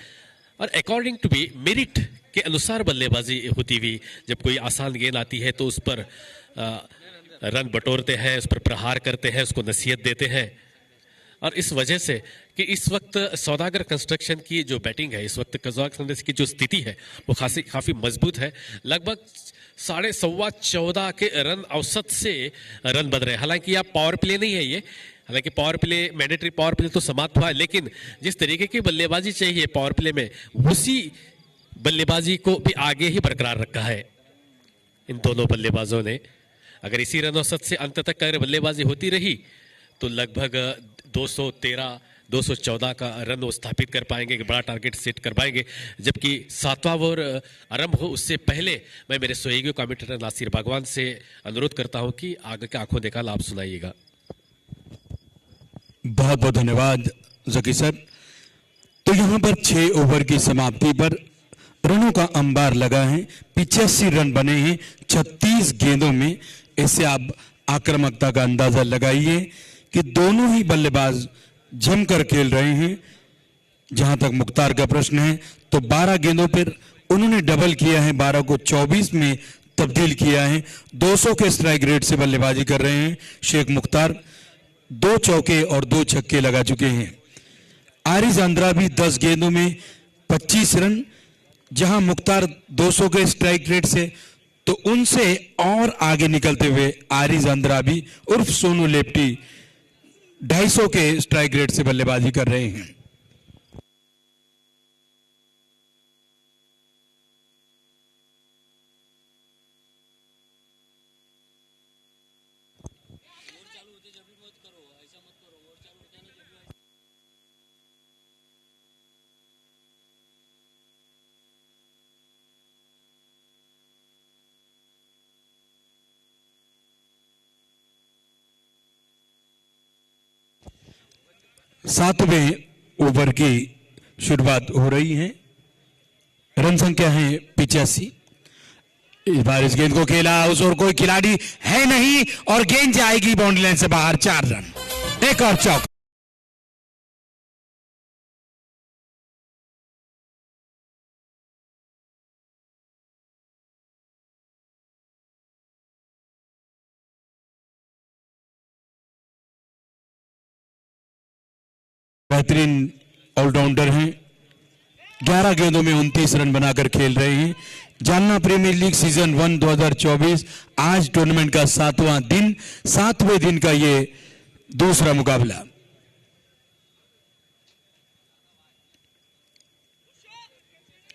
[SPEAKER 2] और अकॉर्डिंग टू बी मेरिट के अनुसार बल्लेबाजी होती हुई, जब कोई आसान गेंद आती है तो उस पर रन बटोरते हैं, उस पर प्रहार करते हैं, उसको नसीहत देते हैं। और इस वजह से कि इस वक्त सौदागर कंस्ट्रक्शन की जो बैटिंग है, इस वक्त कजाकिस्तान की जो स्थिति है वो काफी मजबूत है। लगभग 14.5 के रन औसत से रन बन रहे हैं। हालांकि यह पावर प्ले नहीं है, ये हालांकि power play mandatory power play तो समाप्त हुआ है, लेकिन जिस तरीके की बल्लेबाजी चाहिए पावर प्ले में, उसी बल्लेबाजी को भी आगे ही बरकरार रखा है इन दोनों बल्लेबाजों ने। अगर इसी रन औसत से अंत तक अगर बल्लेबाजी होती रही तो लगभग 213 214 का रन वो स्थापित कर पाएंगे, बड़ा टारगेट सेट कर पाएंगे। जबकि 7वां ओवर आरंभ हो उससे पहले मैं मेरे सहयोगी कमेंटेटर नासिर बागवान से अनुरोध करता हूं कि आगे के आंखों देखा लाभ सुनाइएगा।
[SPEAKER 1] बहुत बहुत धन्यवाद जकी सर। तो यहां पर 6 ओवर की समाप्ति पर रनों का अंबार लगा है, 85 रन बने हैं 36 गेंदों में। इससे आप आक्रामकता का अंदाजा लगाइए कि दोनों ही बल्लेबाज जमकर खेल रहे हैं। जहां तक मुख्तार का प्रश्न है तो 12 गेंदों पर उन्होंने डबल किया है, 12 को 24 में तब्दील किया है। 200 के स्ट्राइक रेट से बल्लेबाजी कर रहे हैं शेख मुख्तार। 2 चौके और 2 छक्के लगा चुके हैं। आरिज आंद्रा भी 10 गेंदों में 25 रन, जहां मुख्तार 200 के स्ट्राइक रेट से, तो उनसे और आगे निकलते हुए आरिज आंद्रा भी उर्फ सोनू लेप्टी 250 के स्ट्राइक रेट से बल्लेबाजी कर रहे हैं। सातवें ओवर की शुरुआत हो रही है। रन संख्या है 85। इस बार इस गेंद को खेला, उस ओर कोई खिलाड़ी है नहीं और गेंद जाएगी बाउंड्री लाइन से बाहर। 4 रन, एक और चौका। बेहतरीन ऑलराउंडर हैं, 11 गेंदों में 29 रन बनाकर खेल रहे हैं। जालना प्रीमियर लीग सीजन 1 2024 आज टूर्नामेंट का 7वां दिन, 7वें दिन का ये दूसरा मुकाबला।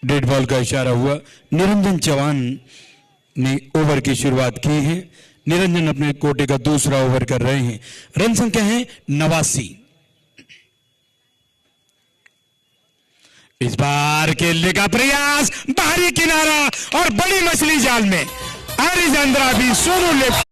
[SPEAKER 1] डेड बॉल का इशारा हुआ। निरंजन चौहान ने ओवर की शुरुआत की है। निरंजन अपने कोटे का दूसरा ओवर कर रहे हैं। रन संख्या है 89। इस बार खेलने का प्रयास, बाहरी किनारा और बड़ी मछली जाल में। आरिज आंद्रा भी सोनू लेफ्ट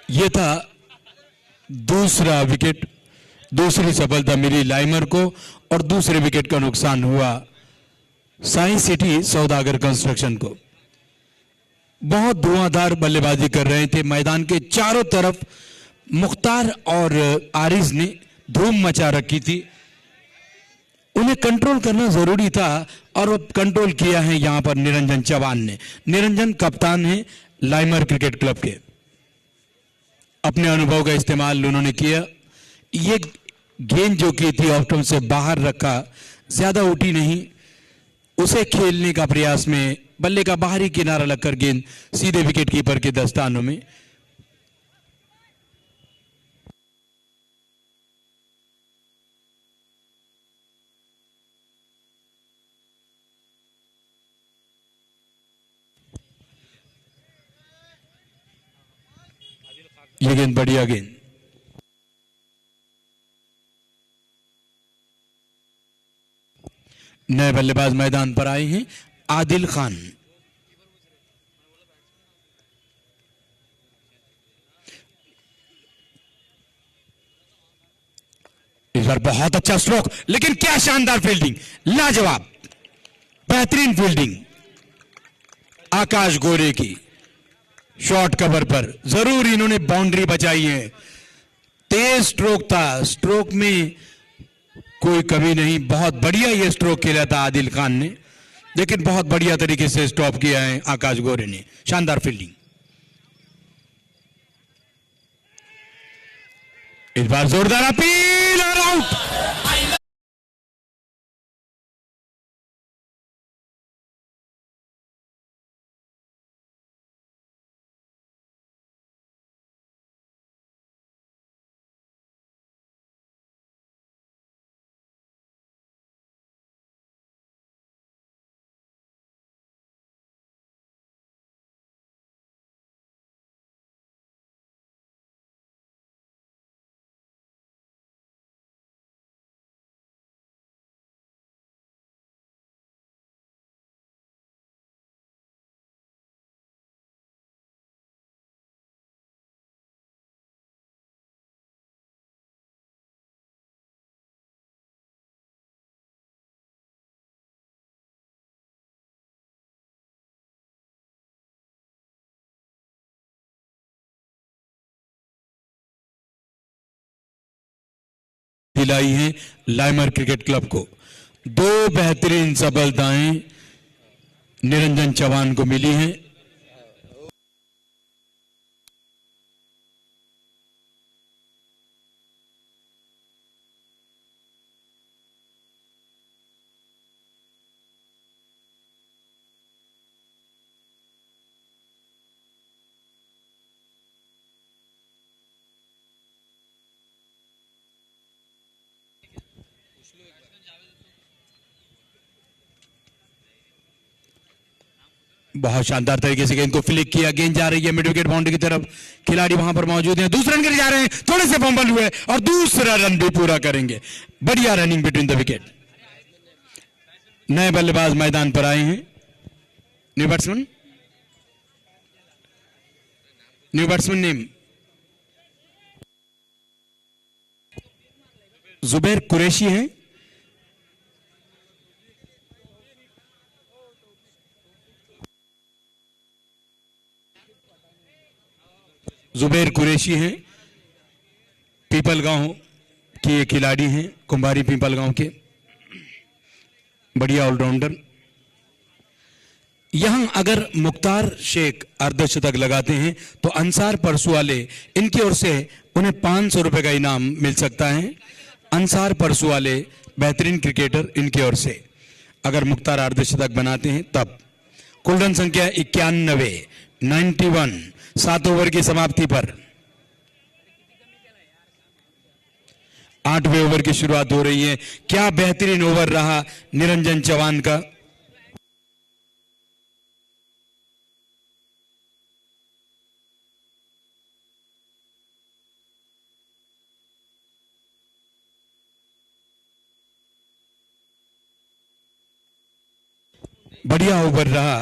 [SPEAKER 1] ये था दूसरा विकेट, दूसरी सफलता मिली लाइमर को और दूसरे विकेट का नुकसान हुआ साई सिटी सौदागर कंस्ट्रक्शन को। बहुत धुआंधार बल्लेबाजी कर रहे थे, मैदान के चारों तरफ मुख्तार और आरिज ने धूम मचा रखी थी, उन्हें कंट्रोल करना जरूरी था और अब कंट्रोल किया है यहां पर निरंजन चौहान ने। निरंजन कप्तान है लाइमर क्रिकेट क्लब के, अपने अनुभव का इस्तेमाल उन्होंने किया। ये गेंद जो की थी ऑफ स्टंप से बाहर रखा, ज्यादा उठी नहीं, उसे खेलने का प्रयास में बल्ले का बाहरी किनारा लगकर गेंद सीधे विकेट कीपर के दस्तानों में। ये गेंद बढ़िया गेंद, नए बल्लेबाज मैदान पर आए हैं आदिल खान। इस बार बहुत अच्छा स्ट्रोक, लेकिन क्या शानदार फील्डिंग, लाजवाब, बेहतरीन फील्डिंग आकाश गोरे की। शॉर्ट कवर पर जरूर इन्होंने बाउंड्री बचाई है, तेज स्ट्रोक था, स्ट्रोक में कोई कमी नहीं, बहुत बढ़िया ये स्ट्रोक खेला था आदिल खान ने, लेकिन बहुत बढ़िया तरीके से स्टॉप किया है आकाश गोरे ने, शानदार फील्डिंग। इस बार जोरदार अपील और आउट। दिलाई है लाइमर क्रिकेट क्लब को। दो बेहतरीन सफलताएं निरंजन चौहान को मिली हैं। बहुत शानदार तरीके से गेंद को फ्लिक किया, गेंद जा रही है मिड विकेट बाउंड्री की तरफ, खिलाड़ी वहां पर मौजूद हैं, दूसरा रन के लिए जा रहे हैं, थोड़े से फंबल हुए और दूसरा रन भी पूरा करेंगे। बढ़िया रनिंग बिटवीन द विकेट। नए बल्लेबाज मैदान पर आए हैं, new batsman name Zubair Qureshi हैं। जुबैर कुरैशी हैं, पीपल गांव के ये खिलाड़ी हैं, कुंभारी पीपल गांव के, बढ़िया ऑलराउंडर। यहां अगर मुख्तार शेख अर्धशतक लगाते हैं तो अंसार परसू वाले इनकी ओर से उन्हें 500 रुपए का इनाम मिल सकता है। अंसार परसू वाले बेहतरीन क्रिकेटर, इनकी ओर से अगर मुख्तार अर्धशतक बनाते हैं तब। कुल रन संख्या 91, 7 ओवर की समाप्ति पर 8वें ओवर की शुरुआत हो रही है। क्या बेहतरीन ओवर रहा निरंजन चौहान का। बढ़िया ओवर रहा,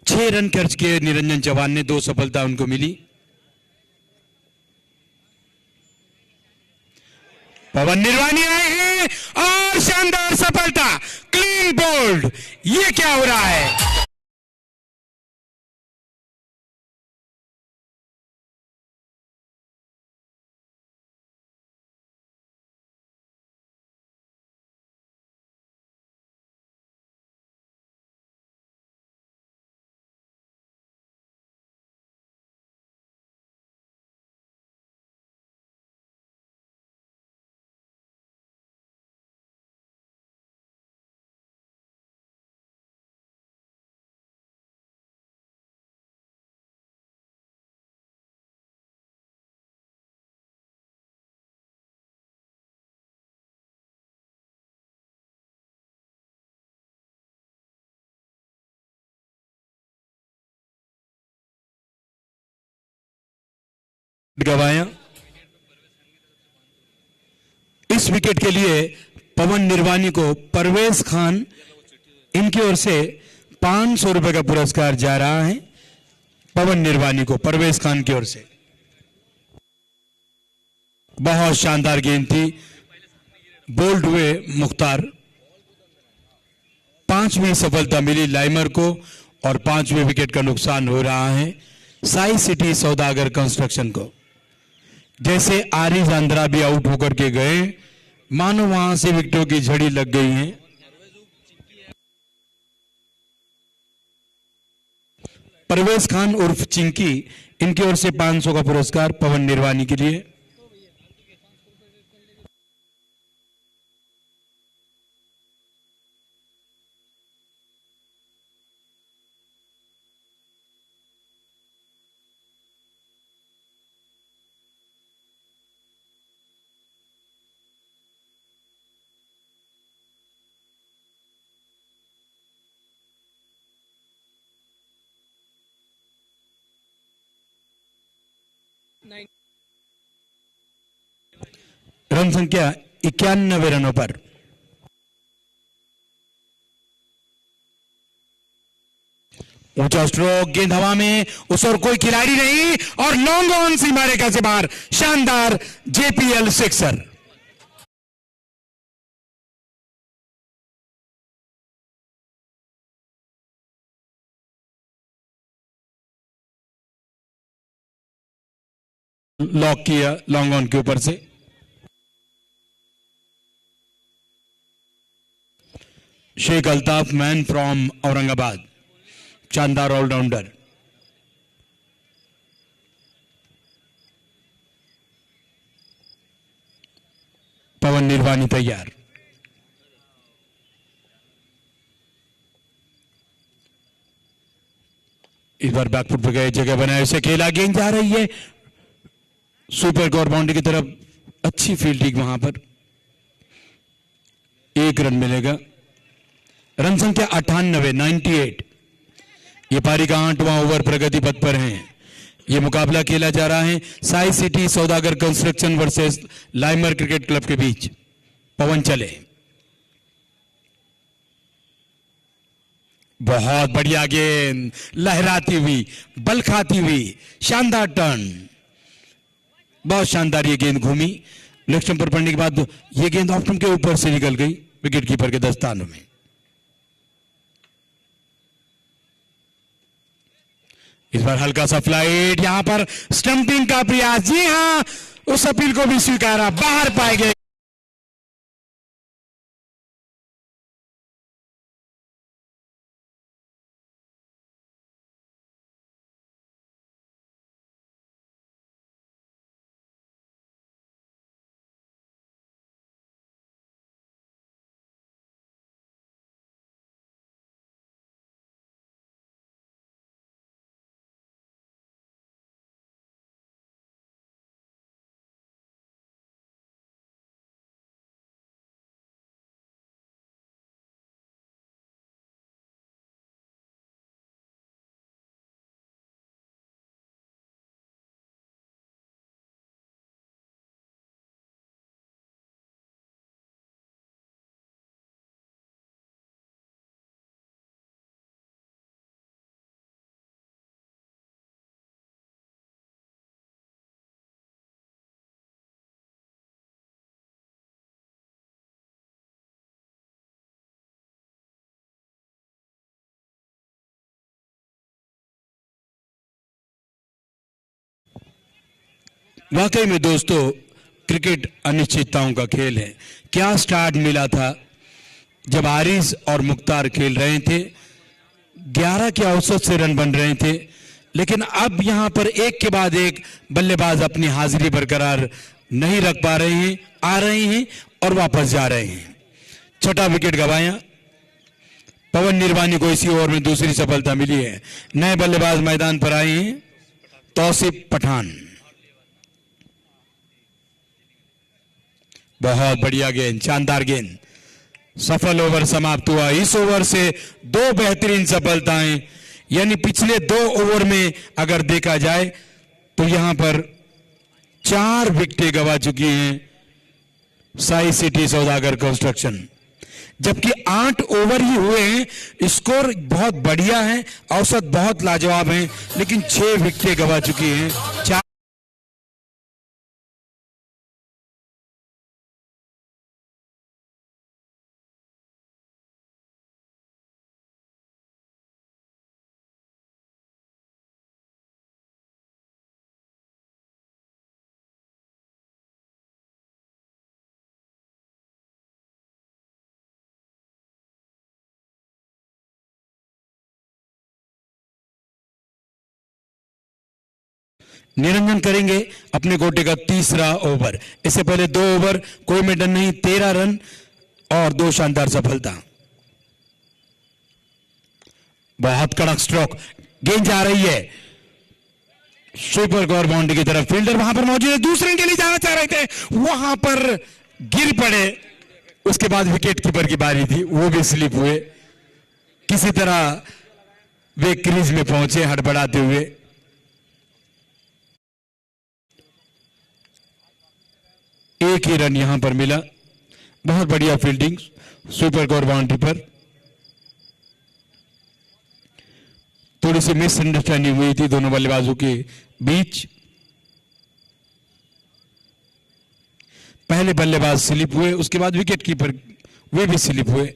[SPEAKER 1] 6 6 रन खर्च किए निरंजन चौहान ने, 2 सफलता उनको मिली। पवन निर्वाणी आए हैं और शानदार सफलता, क्लीन बोल्ड। ये क्या हो रहा है? गवाया। इस विकेट के लिए पवन निर्वाणी को परवेज खान इनकी ओर से 500 रुपए का पुरस्कार जा रहा है। पवन निर्वाणी को परवेज खान की ओर से। बहुत शानदार गेंद थी, बोल्ड हुए मुख्तार। 5वीं सफलता मिली लाइमर को और 5वें विकेट का नुकसान हो रहा है साई सिटी सौदागर कंस्ट्रक्शन को। जैसे आरिज आंद्रा भी आउट होकर के गए, मानो वहां से विकेटों की झड़ी लग गई है। परवेज खान उर्फ चिंकी, इनकी ओर से 500 का पुरस्कार पवन निर्वाणी के लिए। रन संख्या 91 रनों पर। ऊंचा स्ट्रोक, गेंद हवा में, उस और कोई खिलाड़ी नहीं और लॉन्ग ऑन सीमा रेखा से बाहर। शानदार जेपीएल सिक्सर। लॉक किया लॉन्ग ऑन के ऊपर से। शेख अल्ताफ, मैन फ्रॉम औरंगाबाद, शानदार ऑलराउंडर। पवन निर्वाणी तैयार। इस बार बैकफुट पर गए, जगह बनाए, उसे खेला, गेंद जा रही है सुपर कॉर बाउंड्री की तरफ। अच्छी फील्डिंग वहां पर। 1 रन मिलेगा। रन संख्या 98। ये पारी का 8वां ओवर प्रगति पथ पर है। ये मुकाबला खेला जा रहा है साई सिटी सौदागर कंस्ट्रक्शन वर्सेस लाइमर क्रिकेट क्लब के बीच। पवन चले, बहुत बढ़िया गेंद, लहराती हुई, बल खाती हुई, शानदार टर्न। बहुत शानदार ये गेंद घूमी, लेग स्टंप पर पड़ने के बाद ये गेंद ऑफ स्टंप के ऊपर से निकल गई विकेट कीपर के दस्तानों में। इस बार हल्का सा फ्लाइट, यहां पर स्टंपिंग का प्रयास। जी हां, उस अपील को भी स्वीकारा, बाहर पाए गए। वाकई में दोस्तों क्रिकेट अनिश्चितताओं का खेल है। क्या स्टार्ट मिला था जब आरिज और मुख्तार खेल रहे थे, 11 के औसत से रन बन रहे थे, लेकिन अब यहां पर एक के बाद एक बल्लेबाज अपनी हाजिरी बरकरार नहीं रख पा रहे हैं, आ रहे हैं और वापस जा रहे हैं। छठा विकेट गंवाया। पवन निर्वाणी को इसी ओवर में दूसरी सफलता मिली है। नए बल्लेबाज मैदान पर आए हैं, तौसीफ पठान। बहुत बढ़िया गेंद, शानदार गेंद, सफल ओवर समाप्त हुआ। इस ओवर से 2 बेहतरीन सफलताएं, यानी पिछले 2 ओवर में अगर देखा जाए तो यहां पर 4 विकेटें गंवा चुकी हैं साई सिटी सौदागर कंस्ट्रक्शन, जबकि 8 ओवर ही हुए हैं। स्कोर बहुत बढ़िया है, औसत बहुत लाजवाब है, लेकिन 6 विकेटें गंवा चुकी हैं। 4 निरंजन करेंगे अपने गोटे का तीसरा ओवर। इससे पहले 2 ओवर, कोई मेडन नहीं, 13 रन और 2 शानदार सफलता। बहुत कड़क स्ट्रोक, गेंद जा रही है स्वीपर कवर बाउंड्री की तरफ। फील्डर वहां पर मौजूद है, दूसरे के लिए जाना चाह रहे थे, वहां पर गिर पड़े। उसके बाद विकेट कीपर की बारी थी, वो भी स्लिप हुए। किसी तरह वे क्रीज में पहुंचे हड़बड़ाते हुए। एक ही रन यहां पर मिला। बहुत बढ़िया फील्डिंग स्वीपर कवर बाउंड्री पर। थोड़ी सी मिसअंडरस्टैंडिंग हुई थी दोनों बल्लेबाजों के बीच। पहले बल्लेबाज स्लिप हुए, उसके बाद विकेट कीपर वे भी स्लिप हुए।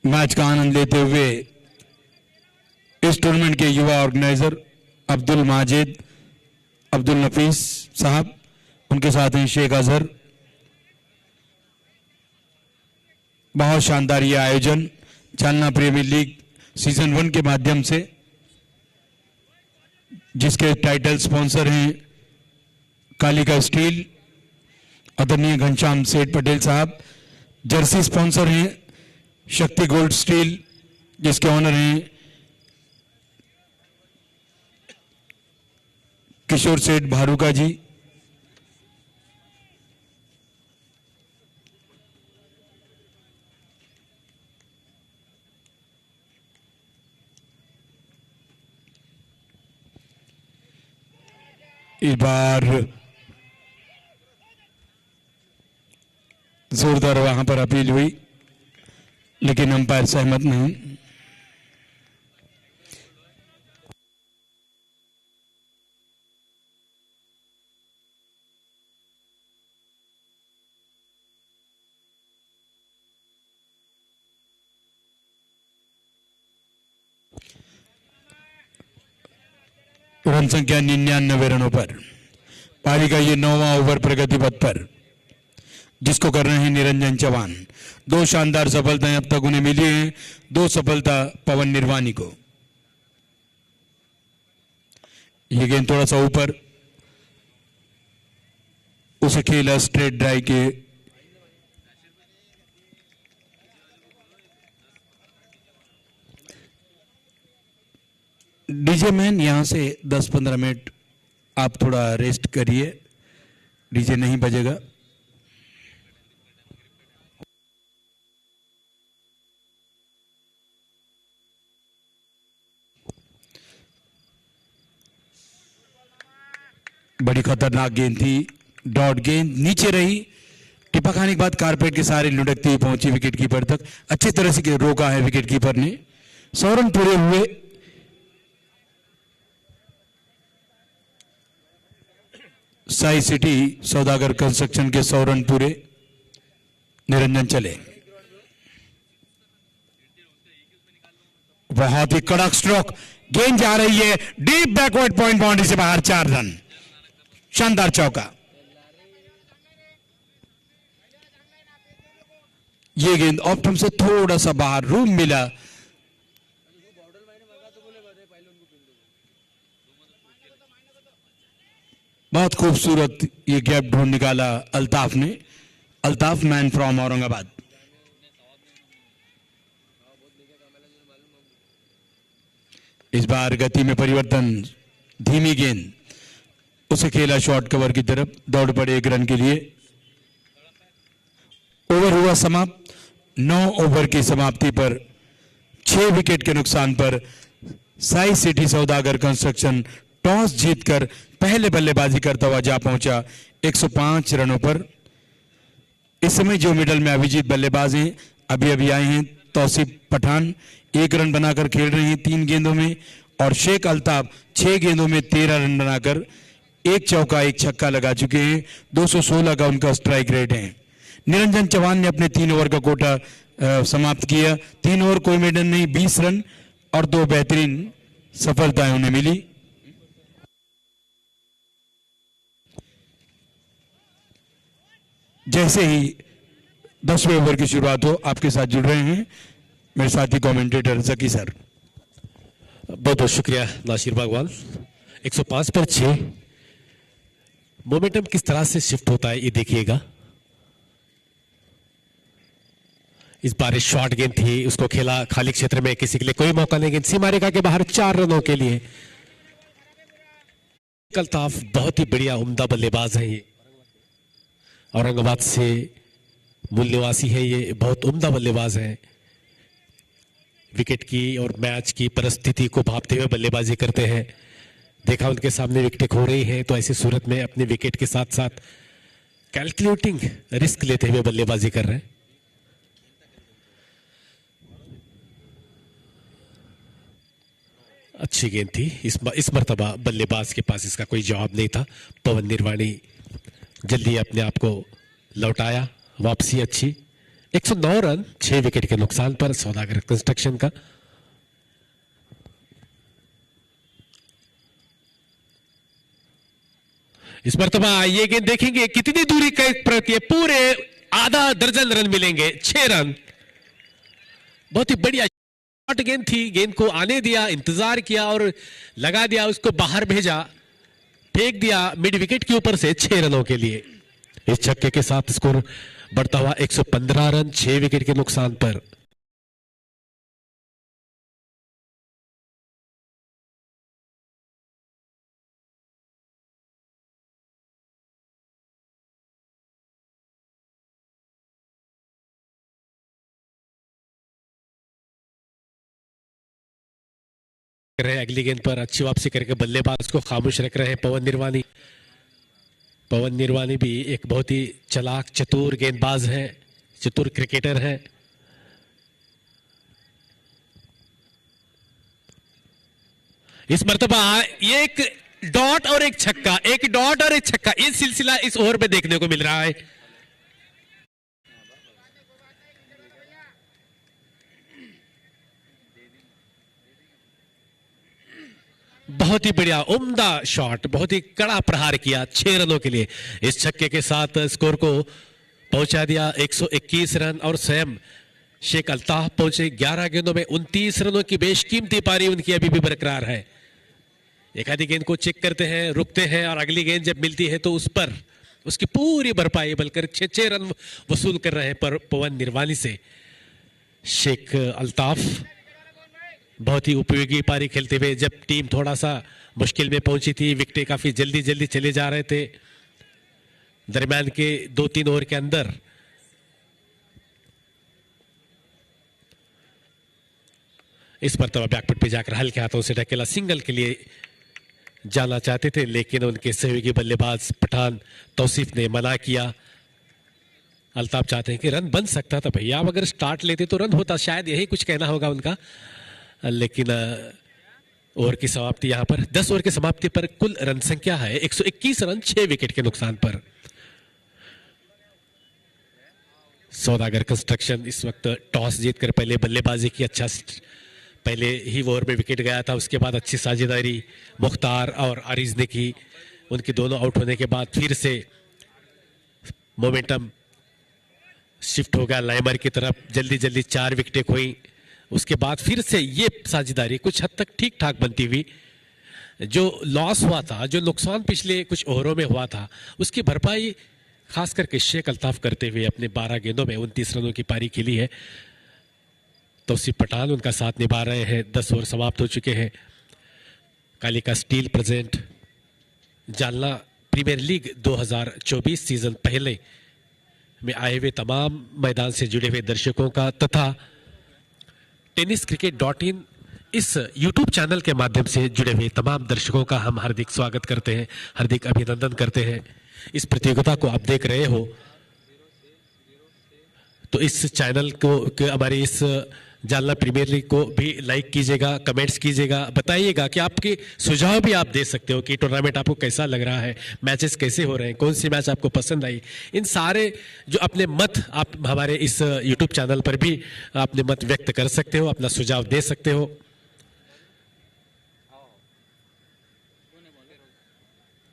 [SPEAKER 1] मैच का आनंद लेते हुए इस टूर्नामेंट के युवा ऑर्गेनाइजर अब्दुल माजिद, अब्दुल नफीस साहब, उनके साथ हैं शेख अजहर। बहुत शानदार ये आयोजन जालना प्रीमियर लीग सीजन 1 के माध्यम से, जिसके टाइटल स्पॉन्सर हैं कालिका स्टील, आदरणीय घनश्याम सेठ पटेल साहब। जर्सी स्पॉन्सर हैं शक्ति गोल्ड स्टील, जिसके ऑनर हैं किशोर सेठ भारूका जी। इस बार जोरदार वहां पर अपील हुई, लेकिन अंपायर सहमत नहीं। रन संख्या 99 रनों पर पारी का ये 9वां ओवर प्रगति पथ पर, जिसको कर रहे हैं निरंजन चौहान। 2 शानदार सफलताएं अब तक उन्हें मिली हैं। 2 सफलता पवन निर्वाणी को। ये गेंद थोड़ा सा ऊपर, उसे खेला स्ट्रेट ड्राइव के डीजे मैन। यहां से 10-15 मिनट आप थोड़ा रेस्ट करिए, डीजे नहीं बजेगा। बड़ी खतरनाक गेंद थी, डॉट गेंद नीचे रही, टिपा खाने के बाद कारपेट के सारे लुढ़कती हुई पहुंची विकेट कीपर तक। अच्छी तरह से रोका है विकेट कीपर ने। 100 रन पूरे हुए। साई सिटी सौदागर कंस्ट्रक्शन के 100 रन पूरे। निरंजन चले, बहुत ही कड़क स्ट्रोक, गेंद जा रही है डीप बैकवर्ड पॉइंट, बाउंड्री से बाहर, 4 रन, शानदार चौका। ये गेंद ऑप्टम से थोड़ा सा बाहर, रूम मिला। बहुत खूबसूरत ये गैप ढूंढ निकाला अल्ताफ ने। Altaf, man from Aurangabad. इस बार गति में परिवर्तन, धीमी गेंद, उसे खेला शॉर्ट कवर की तरफ, दौड़ पड़े 1 रन के लिए। ओवर हुआ समाप्त। 9 ओवर की समाप्ति पर 6 विकेट के नुकसान पर साई सिटी सौदागर कंस्ट्रक्शन टॉस जीतकर पहले बल्लेबाजी करता हुआ जा पहुंचा 105 रनों पर। इस समय जो मिडल में अभिजीत बल्लेबाज हैं, अभी अभी आए हैं तौसीफ पठान, 1 रन बनाकर खेल रहे हैं 3 गेंदों में, और शेख अल्ताफ 6 गेंदों में 13 रन बनाकर 1 चौका 1 छक्का लगा चुके हैं। 216 का उनका स्ट्राइक रेट है। निरंजन चौहान ने अपने 3 ओवर का कोटा समाप्त किया। 3 ओवर कोई मेडन नहीं, 20 रन और 2 बेहतरीन सफलताएं उन्हें मिली। जैसे ही 10वें ओवर की शुरुआत हो, आपके साथ जुड़ रहे हैं मेरे साथी कमेंटेटर जकी सर।
[SPEAKER 2] बहुत बहुत शुक्रिया नासिर बागवान। 105 पर 6। मोमेंटम किस तरह से शिफ्ट होता है ये देखिएगा। इस बार शॉर्ट गेंद थी, उसको खेला खाली क्षेत्र में, किसी के लिए कोई मौका नहीं, गेंद सीमा रेखा के बाहर, 4 रनों के लिए। अल्ताफ बहुत ही बढ़िया उम्दा बल्लेबाज है, ये औरंगाबाद से मूल निवासी है, ये बहुत उम्दा बल्लेबाज है। विकेट की और मैच की परिस्थिति को भांपते हुए बल्लेबाजी करते हैं। देखा उनके सामने विकेट खो रही है, तो ऐसी सूरत में अपने विकेट के साथ साथ कैलकुलेटिंग रिस्क लेते हुए बल्लेबाजी कर रहे हैं। अच्छी गेंद थी। इस मर्तबा बल्लेबाज के पास इसका कोई जवाब नहीं था। पवन निर्वाणी जल्दी अपने आप को लौटाया, वापसी अच्छी। 109 रन 6 विकेट के नुकसान पर सौदागर कंस्ट्रक्शन का। इस मर्तबा ये गेंद देखेंगे कितनी दूरी का प्रति है, पूरे आधा दर्जन रन मिलेंगे, 6 रन। बहुत ही बढ़िया शॉट गेंद थी, गेंद को आने दिया, इंतजार किया और लगा दिया, उसको बाहर भेजा, फेंक दिया मिड विकेट के ऊपर से 6 रनों के लिए। इस छक्के के साथ स्कोर बढ़ता हुआ 115 रन 6 विकेट के नुकसान पर। अगली गेंद पर अच्छी वापसी करके बल्लेबाज को खामोश रख रहे हैं पवन निर्वाणी। पवन निर्वाणी भी एक बहुत ही चालाक चतुर गेंदबाज है, चतुर क्रिकेटर है। इस मर्तबा एक डॉट और एक छक्का, एक डॉट और एक छक्का, ये सिलसिला इस ओवर में देखने को मिल रहा है। बहुत ही बढ़िया उम्दा शॉट, बहुत ही कड़ा प्रहार किया 6 रनों के लिए। इस छक्के के साथ स्कोर को पहुंचा दिया 121 रन और स्वयं शेख अल्ताफ पहुंचे 11 गेंदों में 29 रनों की बेशकीमती पारी उनकी अभी भी बरकरार है। एक आधी गेंद को चेक करते हैं, रुकते हैं और अगली गेंद जब मिलती है तो उस पर उसकी पूरी भरपाई बल्कि 6 रन वसूल कर रहे हैं पर पवन निर्वाणी से शेख अल्ताफ। बहुत ही उपयोगी पारी खेलते हुए जब टीम थोड़ा सा मुश्किल में पहुंची थी, विकेटें काफी जल्दी जल्दी चले जा रहे थे, दरमियान के 2-3 ओवर के अंदर इस मर्तबा बैकफुट पे जाकर हल्के हाथों से ढकेला सिंगल के लिए जाना चाहते थे, लेकिन उनके सहयोगी बल्लेबाज पठान तौसीफ ने मना किया। अल्ताफ चाहते हैं कि रन बन सकता था भैया, आप अगर स्टार्ट लेते तो रन होता, शायद यही कुछ कहना होगा उनका। लेकिन ओवर की समाप्ति यहां पर 10 ओवर की समाप्ति पर कुल रन संख्या है 121 रन 6 विकेट के नुकसान पर। सौदागर कंस्ट्रक्शन इस वक्त टॉस जीतकर पहले बल्लेबाजी की अच्छा पहले ही ओवर में विकेट गया था, उसके बाद अच्छी साझेदारी मुख्तार और आरिज ने की। उनके दोनों आउट होने के बाद फिर से मोमेंटम शिफ्ट हो गया लाइमर की तरफ, जल्दी जल्दी 4 विकेटें खोई। उसके बाद फिर से ये साझेदारी कुछ हद तक ठीक ठाक बनती हुई। जो लॉस हुआ था, जो नुकसान पिछले कुछ ओवरों में हुआ था, उसकी भरपाई खास करके शेख अल्ताफ करते हुए अपने 12 गेंदों में 29 रनों की पारी खेली है। तौसीफ पठान उनका साथ निभा रहे हैं। 10 ओवर समाप्त हो चुके हैं। Kalika steel present Jalna premier league 2024 season पहले में आए हुए तमाम मैदान से जुड़े हुए दर्शकों का तथा tenniscricket.in इस YouTube चैनल के माध्यम से जुड़े हुए तमाम दर्शकों का हम हार्दिक स्वागत करते हैं, हार्दिक अभिनंदन करते हैं। इस प्रतियोगिता को आप देख रहे हो तो इस चैनल को हमारे इस जालना प्रीमियर लीग को भी लाइक कीजिएगा, कमेंट्स कीजिएगा, बताइएगा कि आपके सुझाव भी आप दे सकते हो कि टूर्नामेंट आपको कैसा लग रहा है, मैचेस कैसे हो रहे हैं, कौन सी मैच आपको पसंद आई। इन सारे जो अपने मत आप हमारे इस यूट्यूब चैनल पर भी अपने मत व्यक्त कर सकते हो, अपना सुझाव दे सकते हो।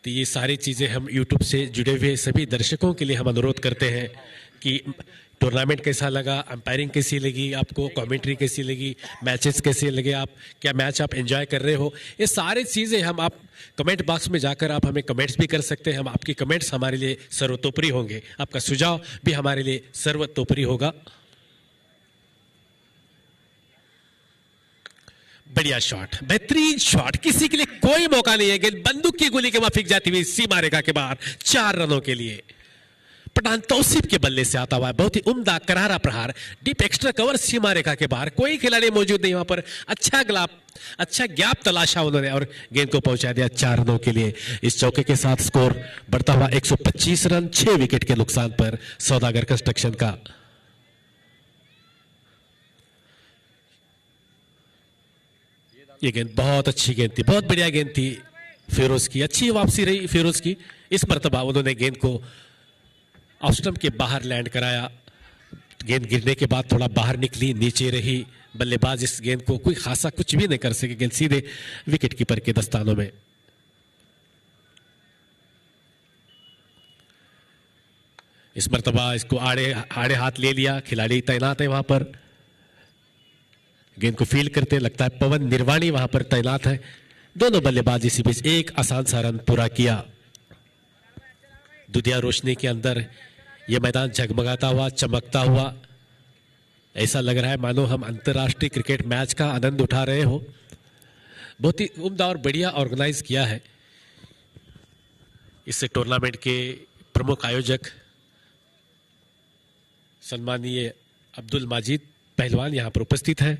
[SPEAKER 2] तो ये सारी चीज़ें हम यूट्यूब से जुड़े हुए सभी दर्शकों के लिए हम अनुरोध करते हैं कि टूर्नामेंट कैसा लगा, अंपायरिंग कैसी लगी आपको, कमेंट्री कैसी लगी, मैचेस कैसे लगे, आप क्या मैच आप एंजॉय कर रहे हो, ये सारी चीज़ें हम आप कमेंट बॉक्स में जाकर आप हमें कमेंट्स भी कर सकते हैं। हम आपकी कमेंट्स हमारे लिए सर्वतोपरि होंगे, आपका सुझाव भी हमारे लिए सर्वतोपरि होगा। बढ़िया शॉट, बेहतरीन शॉट, किसी के लिए कोई मौका नहीं है। गेंद बंदूक की गोली के माफिक जाती हुई सीमा रेखा के बाहर 4 रनों के लिए। पठान तौसीफ के बल्ले से आता हुआ है, बहुत ही उम्दा करारा प्रहार, डीप एक्स्ट्रा कवर सीमा रेखा के बाहर, कोई खिलाड़ी मौजूद नहीं वहां पर। अच्छा गैप तलाशा उन्होंने और गेंद को पहुंचा दिया 4 रनों के लिए। इस चौके के साथ स्कोर बढ़ता हुआ 125 रन 6 विकेट के नुकसान पर सौदागर कंस्ट्रक्शन का। ये गेंद बहुत अच्छी गेंद थी, बहुत बढ़िया गेंद थी फिरोज की, अच्छी वापसी रही फिरोज की। इस मर्तबा उन्होंने गेंद को ऑफ स्टंप के बाहर लैंड कराया। गेंद गिरने के बाद थोड़ा बाहर निकली, नीचे रही। बल्लेबाज इस गेंद को कोई खासा कुछ भी नहीं कर सके, गेंद सीधे विकेट कीपर के दस्तानों में। इस मर्तबा इसको आड़े हाथ ले लिया, खिलाड़ी तैनात है वहां पर, गेंद को फील्ड करते। लगता है पवन निर्वाणी वहां पर तैनात है। दोनों बल्लेबाज इसी बीच एक आसान सा रन पूरा किया। दुधिया रोशनी के अंदर यह मैदान झगमगाता हुआ, चमकता हुआ, ऐसा लग रहा है मानो हम अंतर्राष्ट्रीय क्रिकेट मैच का आनंद उठा रहे हो। बहुत ही उम्दा और बढ़िया ऑर्गेनाइज किया है। इस टूर्नामेंट के प्रमुख आयोजक सम्मानीय अब्दुल माजिद पहलवान यहां पर उपस्थित है।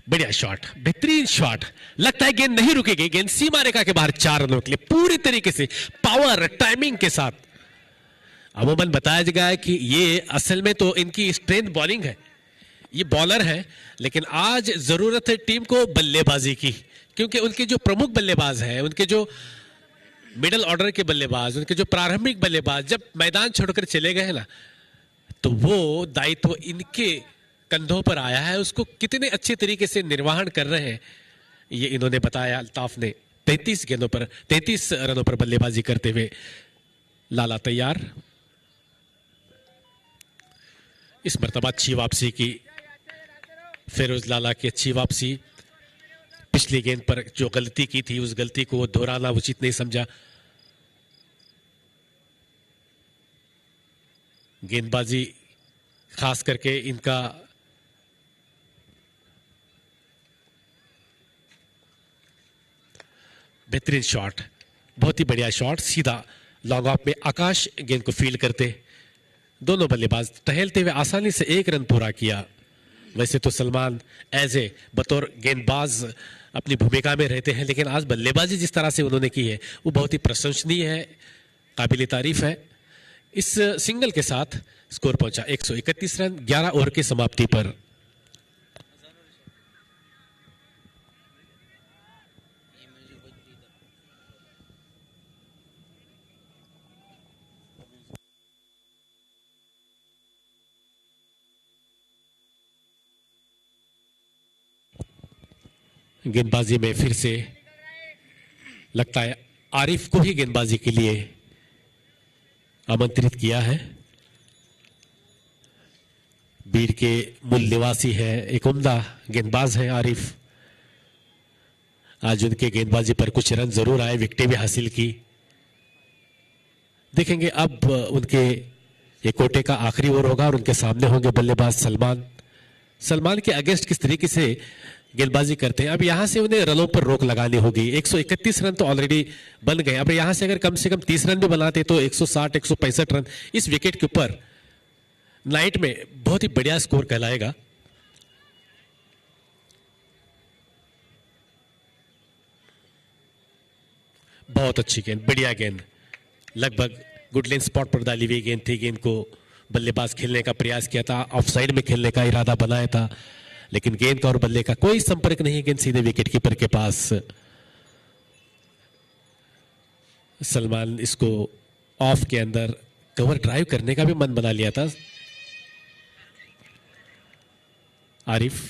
[SPEAKER 2] बढ़िया शॉट, बेहतरीन शॉट, लगता है गेंद नहीं रुकेगी। गेंद सीमा रेखा के बाहर 4 रनों के लिए पूरी तरीके से पावर टाइमिंग के साथ। अमूमन बताया गया है कि ये असल में तो इनकी स्ट्रेंथ बॉलिंग है, ये बॉलर है, लेकिन आज जरूरत है टीम को बल्लेबाजी की, क्योंकि उनके जो प्रमुख बल्लेबाज हैं, उनके जो मिडिल ऑर्डर के बल्लेबाज, उनके जो प्रारंभिक बल्लेबाज जब मैदान छोड़कर चले गए ना, तो वो दायित्व इनके कंधों पर आया है। उसको कितने अच्छे तरीके से निर्वहन कर रहे हैं ये इन्होंने बताया। अल्ताफ ने 33 रनों पर बल्लेबाजी करते हुए। लाला तैयार, इस मर्तबा अच्छी वापसी की फिरोज लाला की, अच्छी वापसी। पिछली गेंद पर जो गलती की थी, उस गलती को दोहराना उचित नहीं समझा। गेंदबाजी खास करके इनका बेहतरीन शॉट, बहुत ही बढ़िया शॉट, सीधा लॉन्ग ऑफ में आकाश गेंद को फील्ड करते। दोनों बल्लेबाज टहलते हुए आसानी से 1 रन पूरा किया। वैसे तो सलमान एज ए बतौर गेंदबाज अपनी भूमिका में रहते हैं, लेकिन आज बल्लेबाजी जिस तरह से उन्होंने की है वो बहुत ही प्रशंसनीय है, काबिल तारीफ है। इस सिंगल के साथ स्कोर पहुंचा 131 रन 11 ओवर की समाप्ति पर। गेंदबाजी में फिर से लगता है आरिफ को ही गेंदबाजी के लिए आमंत्रित किया है। बीड़ के मूल निवासी है, एक उम्दा गेंदबाज है आरिफ। आज उनके गेंदबाजी पर कुछ रन जरूर आए, विकेटें भी हासिल की। देखेंगे अब उनके ये कोटे का आखिरी ओवर होगा और उनके सामने होंगे बल्लेबाज सलमान। सलमान के अगेंस्ट किस तरीके से गेंदबाजी करते हैं। अब यहां से उन्हें रनों पर रोक लगानी होगी। 131 रन तो ऑलरेडी बन गए। अब यहां से अगर कम से कम 30 रन भी बनाते तो 160 165 रन इस विकेट के ऊपर नाइट में बहुत ही बढ़िया स्कोर कहलाएगा। बहुत अच्छी गेंद, बढ़िया गेंद, लगभग गुड लेन स्पॉट पर डाली हुई गेंद थी। गेंद को बल्लेबाज खेलने का प्रयास किया था, ऑफ साइड में खेलने का इरादा बनाया था, लेकिन गेंद का और बल्ले का कोई संपर्क नहीं। गेंद सीधे विकेट कीपर के पास। सलमान इसको ऑफ के अंदर कवर ड्राइव करने का भी मन बना लिया था। आरिफ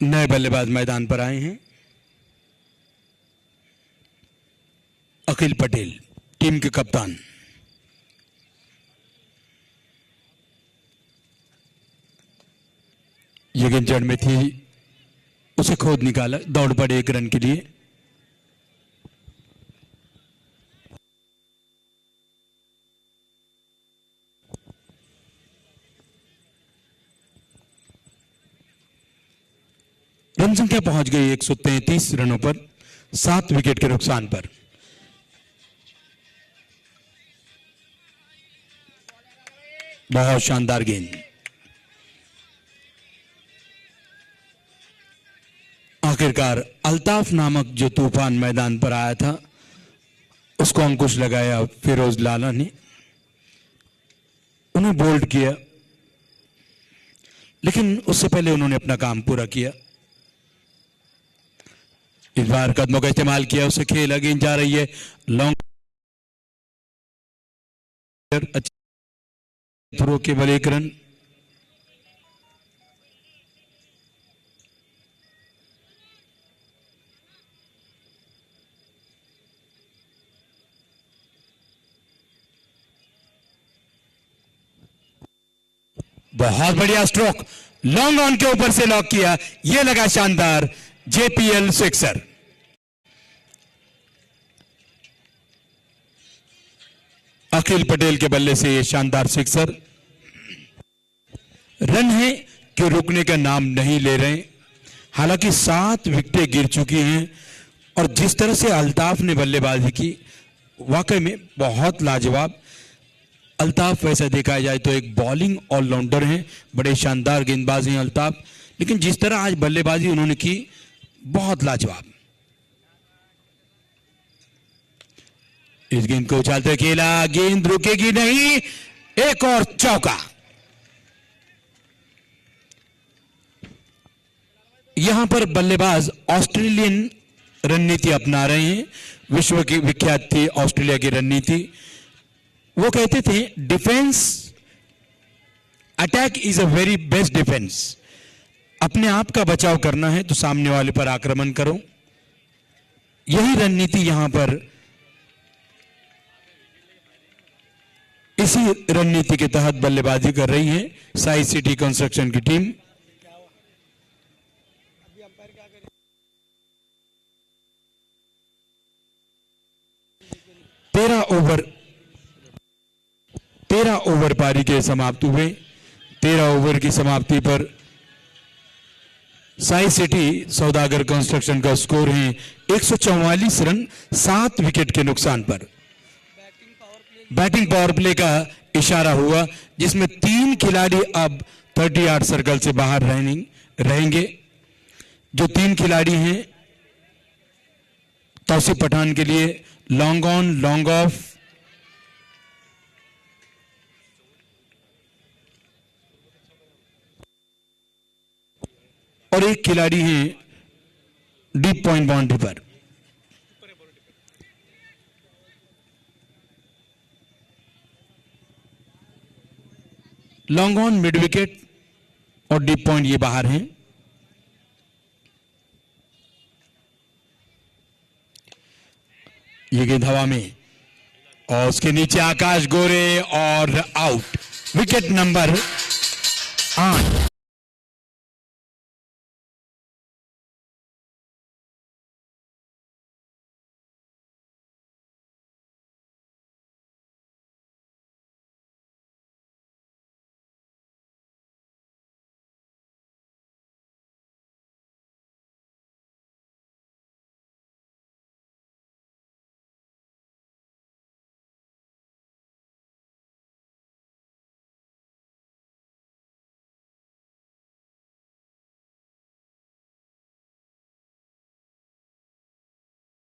[SPEAKER 1] नए बल्लेबाज मैदान पर आए हैं। अखिल पटेल टीम के कप्तान। ये गेंद जड़ में थी, उसे खोद निकाला, दौड़ पड़े 1 रन के लिए। रन संख्या पहुंच गई 133 रनों पर, 7 विकेट के नुकसान पर। बहुत शानदार गेंद। आखिरकार अल्ताफ नामक जो तूफान मैदान पर आया था उसको अंकुश लगाया फिरोज लाला ने, उन्हें बोल्ड किया, लेकिन उससे पहले उन्होंने अपना काम पूरा किया। इस बार कदमों का इस्तेमाल किया, उसे खेला, गेंद जा रही है लॉन्ग, थ्रो, केवल 1 रन। बहुत बढ़िया स्ट्रोक, लॉन्ग ऑन के ऊपर से लॉक किया, यह लगा शानदार जेपीएल सिक्सर। अखिल पटेल के बल्ले से यह शानदार सिक्सर। रन है कि रुकने का नाम नहीं ले रहे। हालांकि 7 विकेटें गिर चुकी हैं और जिस तरह से अल्ताफ ने बल्लेबाजी की, वाकई में बहुत लाजवाब। अल्ताफ वैसा देखा जाए तो एक बॉलिंग ऑलराउंडर हैं, बड़े शानदार गेंदबाज हैं अल्ताफ, लेकिन जिस तरह आज बल्लेबाजी उन्होंने की, बहुत लाजवाब। इस गेंद को उछालते खेला, गेंद रुकेगी नहीं, एक और चौका। यहां पर बल्लेबाज ऑस्ट्रेलियन रणनीति अपना रहे हैं। विश्व की विख्यात थी ऑस्ट्रेलिया की रणनीति। वो कहते थे defence, attack is a very best defence. अपने आप का बचाव करना है तो सामने वाले पर आक्रमण करो। यही रणनीति यहां पर, इसी रणनीति के तहत बल्लेबाजी कर रही है साई सिटी कंस्ट्रक्शन की टीम। तेरह ओवर पारी के समाप्त हुए। 13 ओवर की समाप्ति पर साई सिटी सौदागर कंस्ट्रक्शन का स्कोर है 144 रन, 7 विकेट के नुकसान पर। बैटिंग पावर प्ले का इशारा हुआ, जिसमें 3 खिलाड़ी अब 30 यार्ड सर्कल से बाहर रहेंगे। जो 3 खिलाड़ी हैं तौसीफ पठान के लिए लॉन्ग ऑन, लॉन्ग ऑफ, और एक खिलाड़ी है डीप पॉइंट बाउंड्री पर। लॉन्ग ऑन, मिड विकेट और डीप पॉइंट ये बाहर हैं। ये गेंद हवा में और उसके नीचे आकाश गोरे और आउट। Wicket number 8।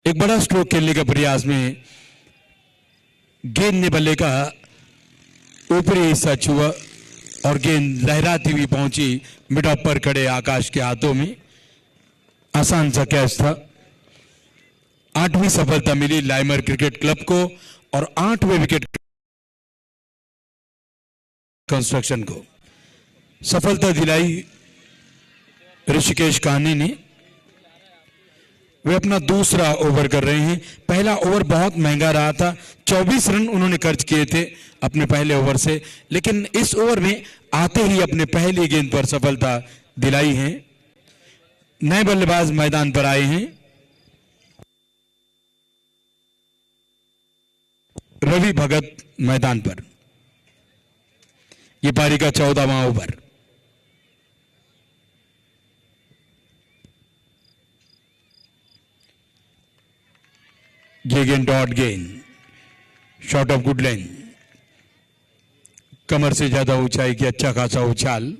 [SPEAKER 1] एक बड़ा स्ट्रोक खेलने के प्रयास में गेंद ने बल्ले का ऊपरी हिस्सा छुआ और गेंद लहराती हुई पहुंची मिड ऑफ पर खड़े आकाश के हाथों में। आसान सा कैच था। 8वीं सफलता मिली लाइमर क्रिकेट क्लब को और 8वें विकेट कंस्ट्रक्शन को सफलता दिलाई ऋषिकेश कान्हे ने, वे अपना दूसरा ओवर कर रहे हैं। पहला ओवर बहुत महंगा रहा था, 24 रन उन्होंने खर्च किए थे अपने पहले ओवर से, लेकिन इस ओवर में आते ही अपने पहली गेंद पर सफलता दिलाई है। नए बल्लेबाज मैदान पर आए हैं। रवि भगत मैदान पर। यह पारी का 14वां ओवर। ये गेंद डॉट गेंद, शॉट ऑफ गुड लेंथ, कमर से ज्यादा ऊंचाई की अच्छा खासा उछाल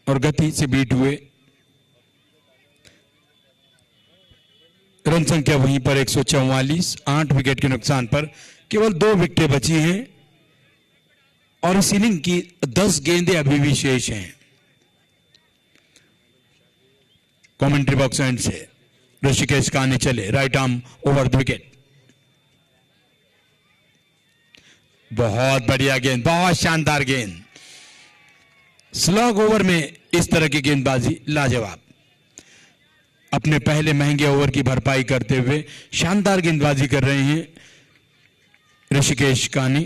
[SPEAKER 1] और गति से बीट हुए। रन संख्या वहीं पर 144, 8 विकेट के नुकसान पर केवल 2 विकेटें बची हैं और इस इनिंग की 10 गेंदें अभी भी शेष हैं। कमेंट्री बॉक्स एंड से ऋषिकेश कान्हे चले, right arm over the wicket. बहुत बढ़िया गेंद, बहुत शानदार गेंद। स्लॉग ओवर में इस तरह की गेंदबाजी लाजवाब। अपने पहले महंगे ओवर की भरपाई करते हुए शानदार गेंदबाजी कर रहे हैं ऋषिकेश कान्हे।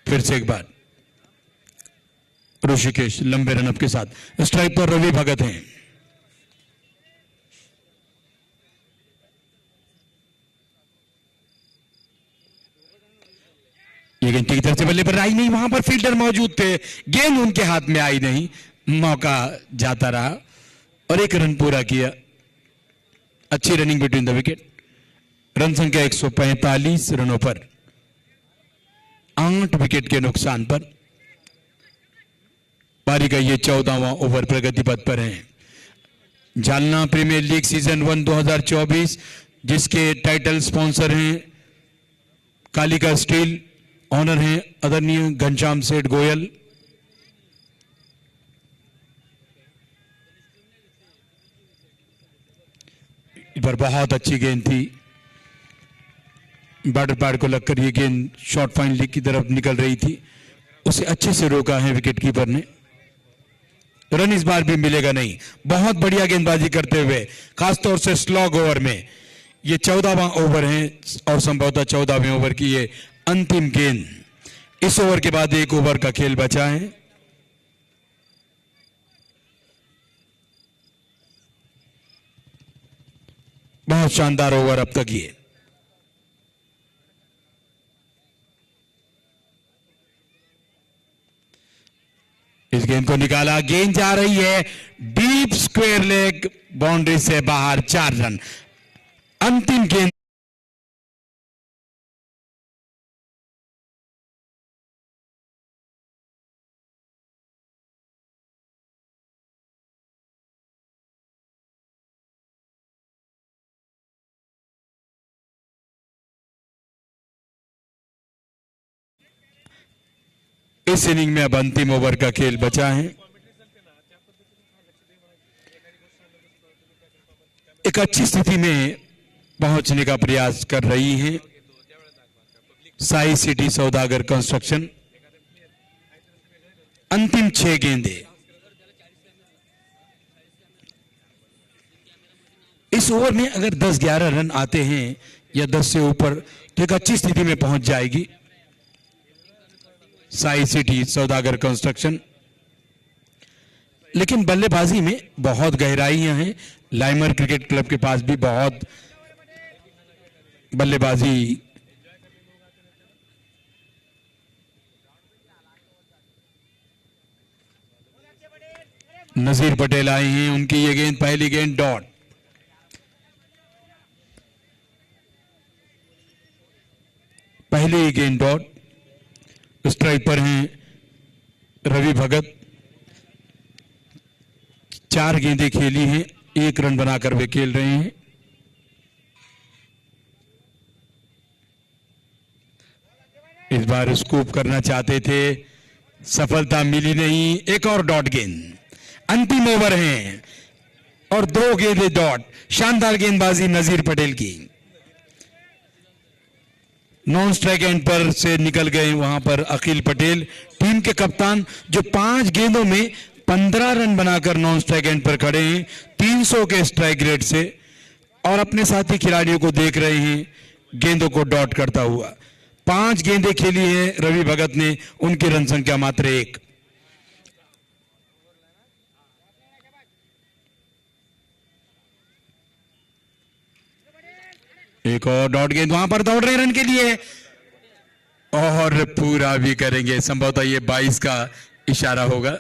[SPEAKER 1] फिर से एक बार ऋषिकेश लंबे रनअप के साथ। स्ट्राइक पर रवि भगत हैं। ये गेंद की तरफ से बल्ले पर आई नहीं, वहां पर फील्डर मौजूद थे, गेंद उनके हाथ में आई नहीं, मौका जाता रहा और 1 रन पूरा किया। अच्छी running between the wicket. Run संख्या 145 रनों पर, 8 विकेट के नुकसान पर। पारी का ये 14वां ओवर प्रगति पथ पर है। जालना प्रीमियर लीग सीजन 1 2024, जिसके टाइटल स्पॉन्सर हैं कालिका स्टील, ऑनर हैं आदरणीय घनश्याम सेठ गोयल। इस पर बहुत अच्छी गेंद थी, बॉर्डर पैड को लगकर यह गेंद शॉर्ट फाइन लीग की तरफ निकल रही थी, उसे अच्छे से रोका है विकेट कीपर ने। रन इस बार भी मिलेगा नहीं। बहुत बढ़िया गेंदबाजी करते हुए, खासतौर से स्लॉग ओवर में। ये 14वां ओवर है और संभवतः 14वें ओवर की ये अंतिम गेंद। इस ओवर के बाद 1 ओवर का खेल बचा है। बहुत शानदार ओवर अब तक ये। इस गेंद को निकाला, गेंद जा रही है डीप स्क्वायर लेग, बाउंड्री से बाहर, 4 रन। अंतिम गेंद इस इनिंग में अब अंतिम ओवर का खेल बचा है। एक अच्छी स्थिति में पहुंचने का प्रयास कर रही है साई सिटी सौदागर कंस्ट्रक्शन। अंतिम 6 गेंदें। इस ओवर में अगर 10-11 रन आते हैं या 10 से ऊपर तो एक अच्छी स्थिति में पहुंच जाएगी साई सिटी सौदागर कंस्ट्रक्शन। लेकिन बल्लेबाजी में बहुत गहराइयां हैं। लाइमर क्रिकेट क्लब के पास भी बहुत बल्लेबाजी नजीर पटेल आए हैं, उनकी ये गेंद, पहली गेंद डॉट। पहली ही गेंद डॉट। स्ट्राइक पर हैं रवि भगत। 4 गेंदें खेली हैं, 1 रन बनाकर वे खेल रहे हैं। इस बार स्कूप करना चाहते थे, सफलता मिली नहीं। एक और डॉट गेंद। अंतिम ओवर है और 2 गेंदें डॉट। शानदार गेंदबाजी नजीर पटेल की। नॉन स्ट्राइक एंड पर से निकल गए वहां पर अखिल पटेल, टीम के कप्तान, जो 5 गेंदों में 15 रन बनाकर नॉन स्ट्राइक एंड पर खड़े हैं 300 के स्ट्राइक रेट से, और अपने साथी खिलाड़ियों को देख रहे हैं गेंदों को डॉट करता हुआ। 5 गेंदें खेली हैं रवि भगत ने, उनकी रन संख्या मात्र 1। एक और डॉट गेंद वहां पर दौड़ रहे रन के लिए, और पूरा भी करेंगे। संभवतः ये 22 का इशारा होगा।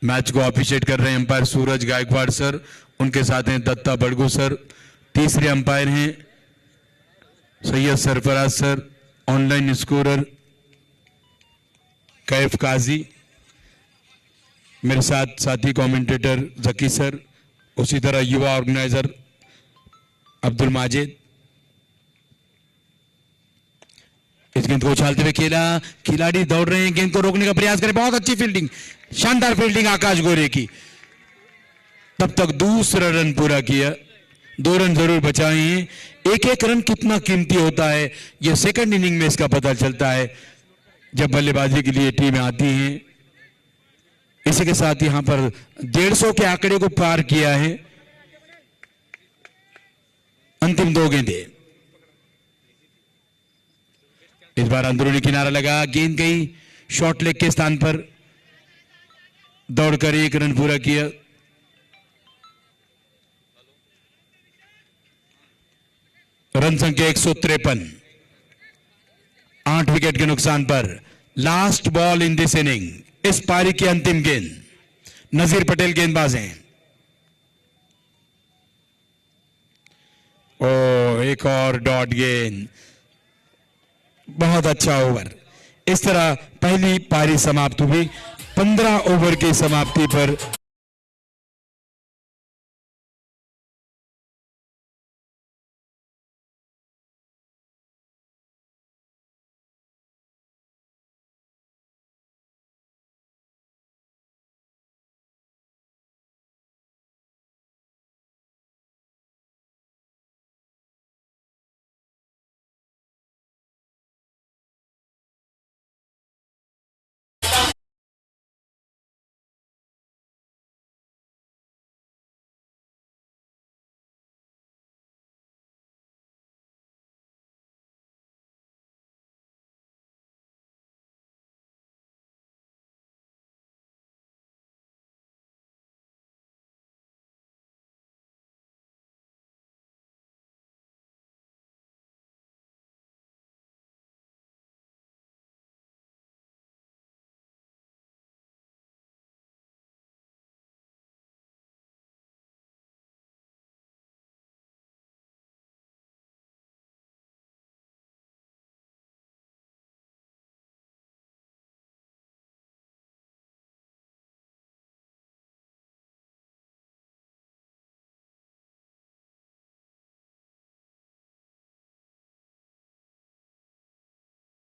[SPEAKER 1] मैच को अप्रिशिएट कर रहे हैं अंपायर सूरज गायकवाड़ सर, उनके साथ हैं दत्ता बड़गू सर, तीसरे अंपायर हैं Syed Sarfaraz sir, online scorer Kaif Kazi, मेरे साथ साथी कमेंटेटर जकी सर, उसी तरह युवा ऑर्गेनाइजर अब्दुल माजिद। इस गेंद को उछालते हुए खेला, खिलाड़ी दौड़ रहे हैं, गेंद को रोकने का प्रयास करें, बहुत अच्छी फील्डिंग, शानदार फील्डिंग आकाश गोरे की। तब तक दूसरा रन पूरा किया, 2 रन जरूर बचाए हैं। एक रन कितना कीमती होता है, यह सेकंड इनिंग में इसका पता चलता है जब बल्लेबाजी के लिए टीमें आती हैं। इसी के साथ यहां पर 150 के आंकड़े को पार किया है। अंतिम 2 गेंदें, इस बार अंदरूनी किनारा लगा, गेंद गई शॉर्ट लेग के स्थान पर, दौड़कर 1 रन पूरा किया। रन संख्या 153, 8 विकेट के नुकसान पर। Last ball in this inning, इस पारी की अंतिम गेंद, नजीर पटेल गेंदबाज हैं। ओ, एक और डॉट गेंद, बहुत अच्छा ओवर। इस तरह पहली पारी समाप्त हुई। 15 ओवर की समाप्ति पर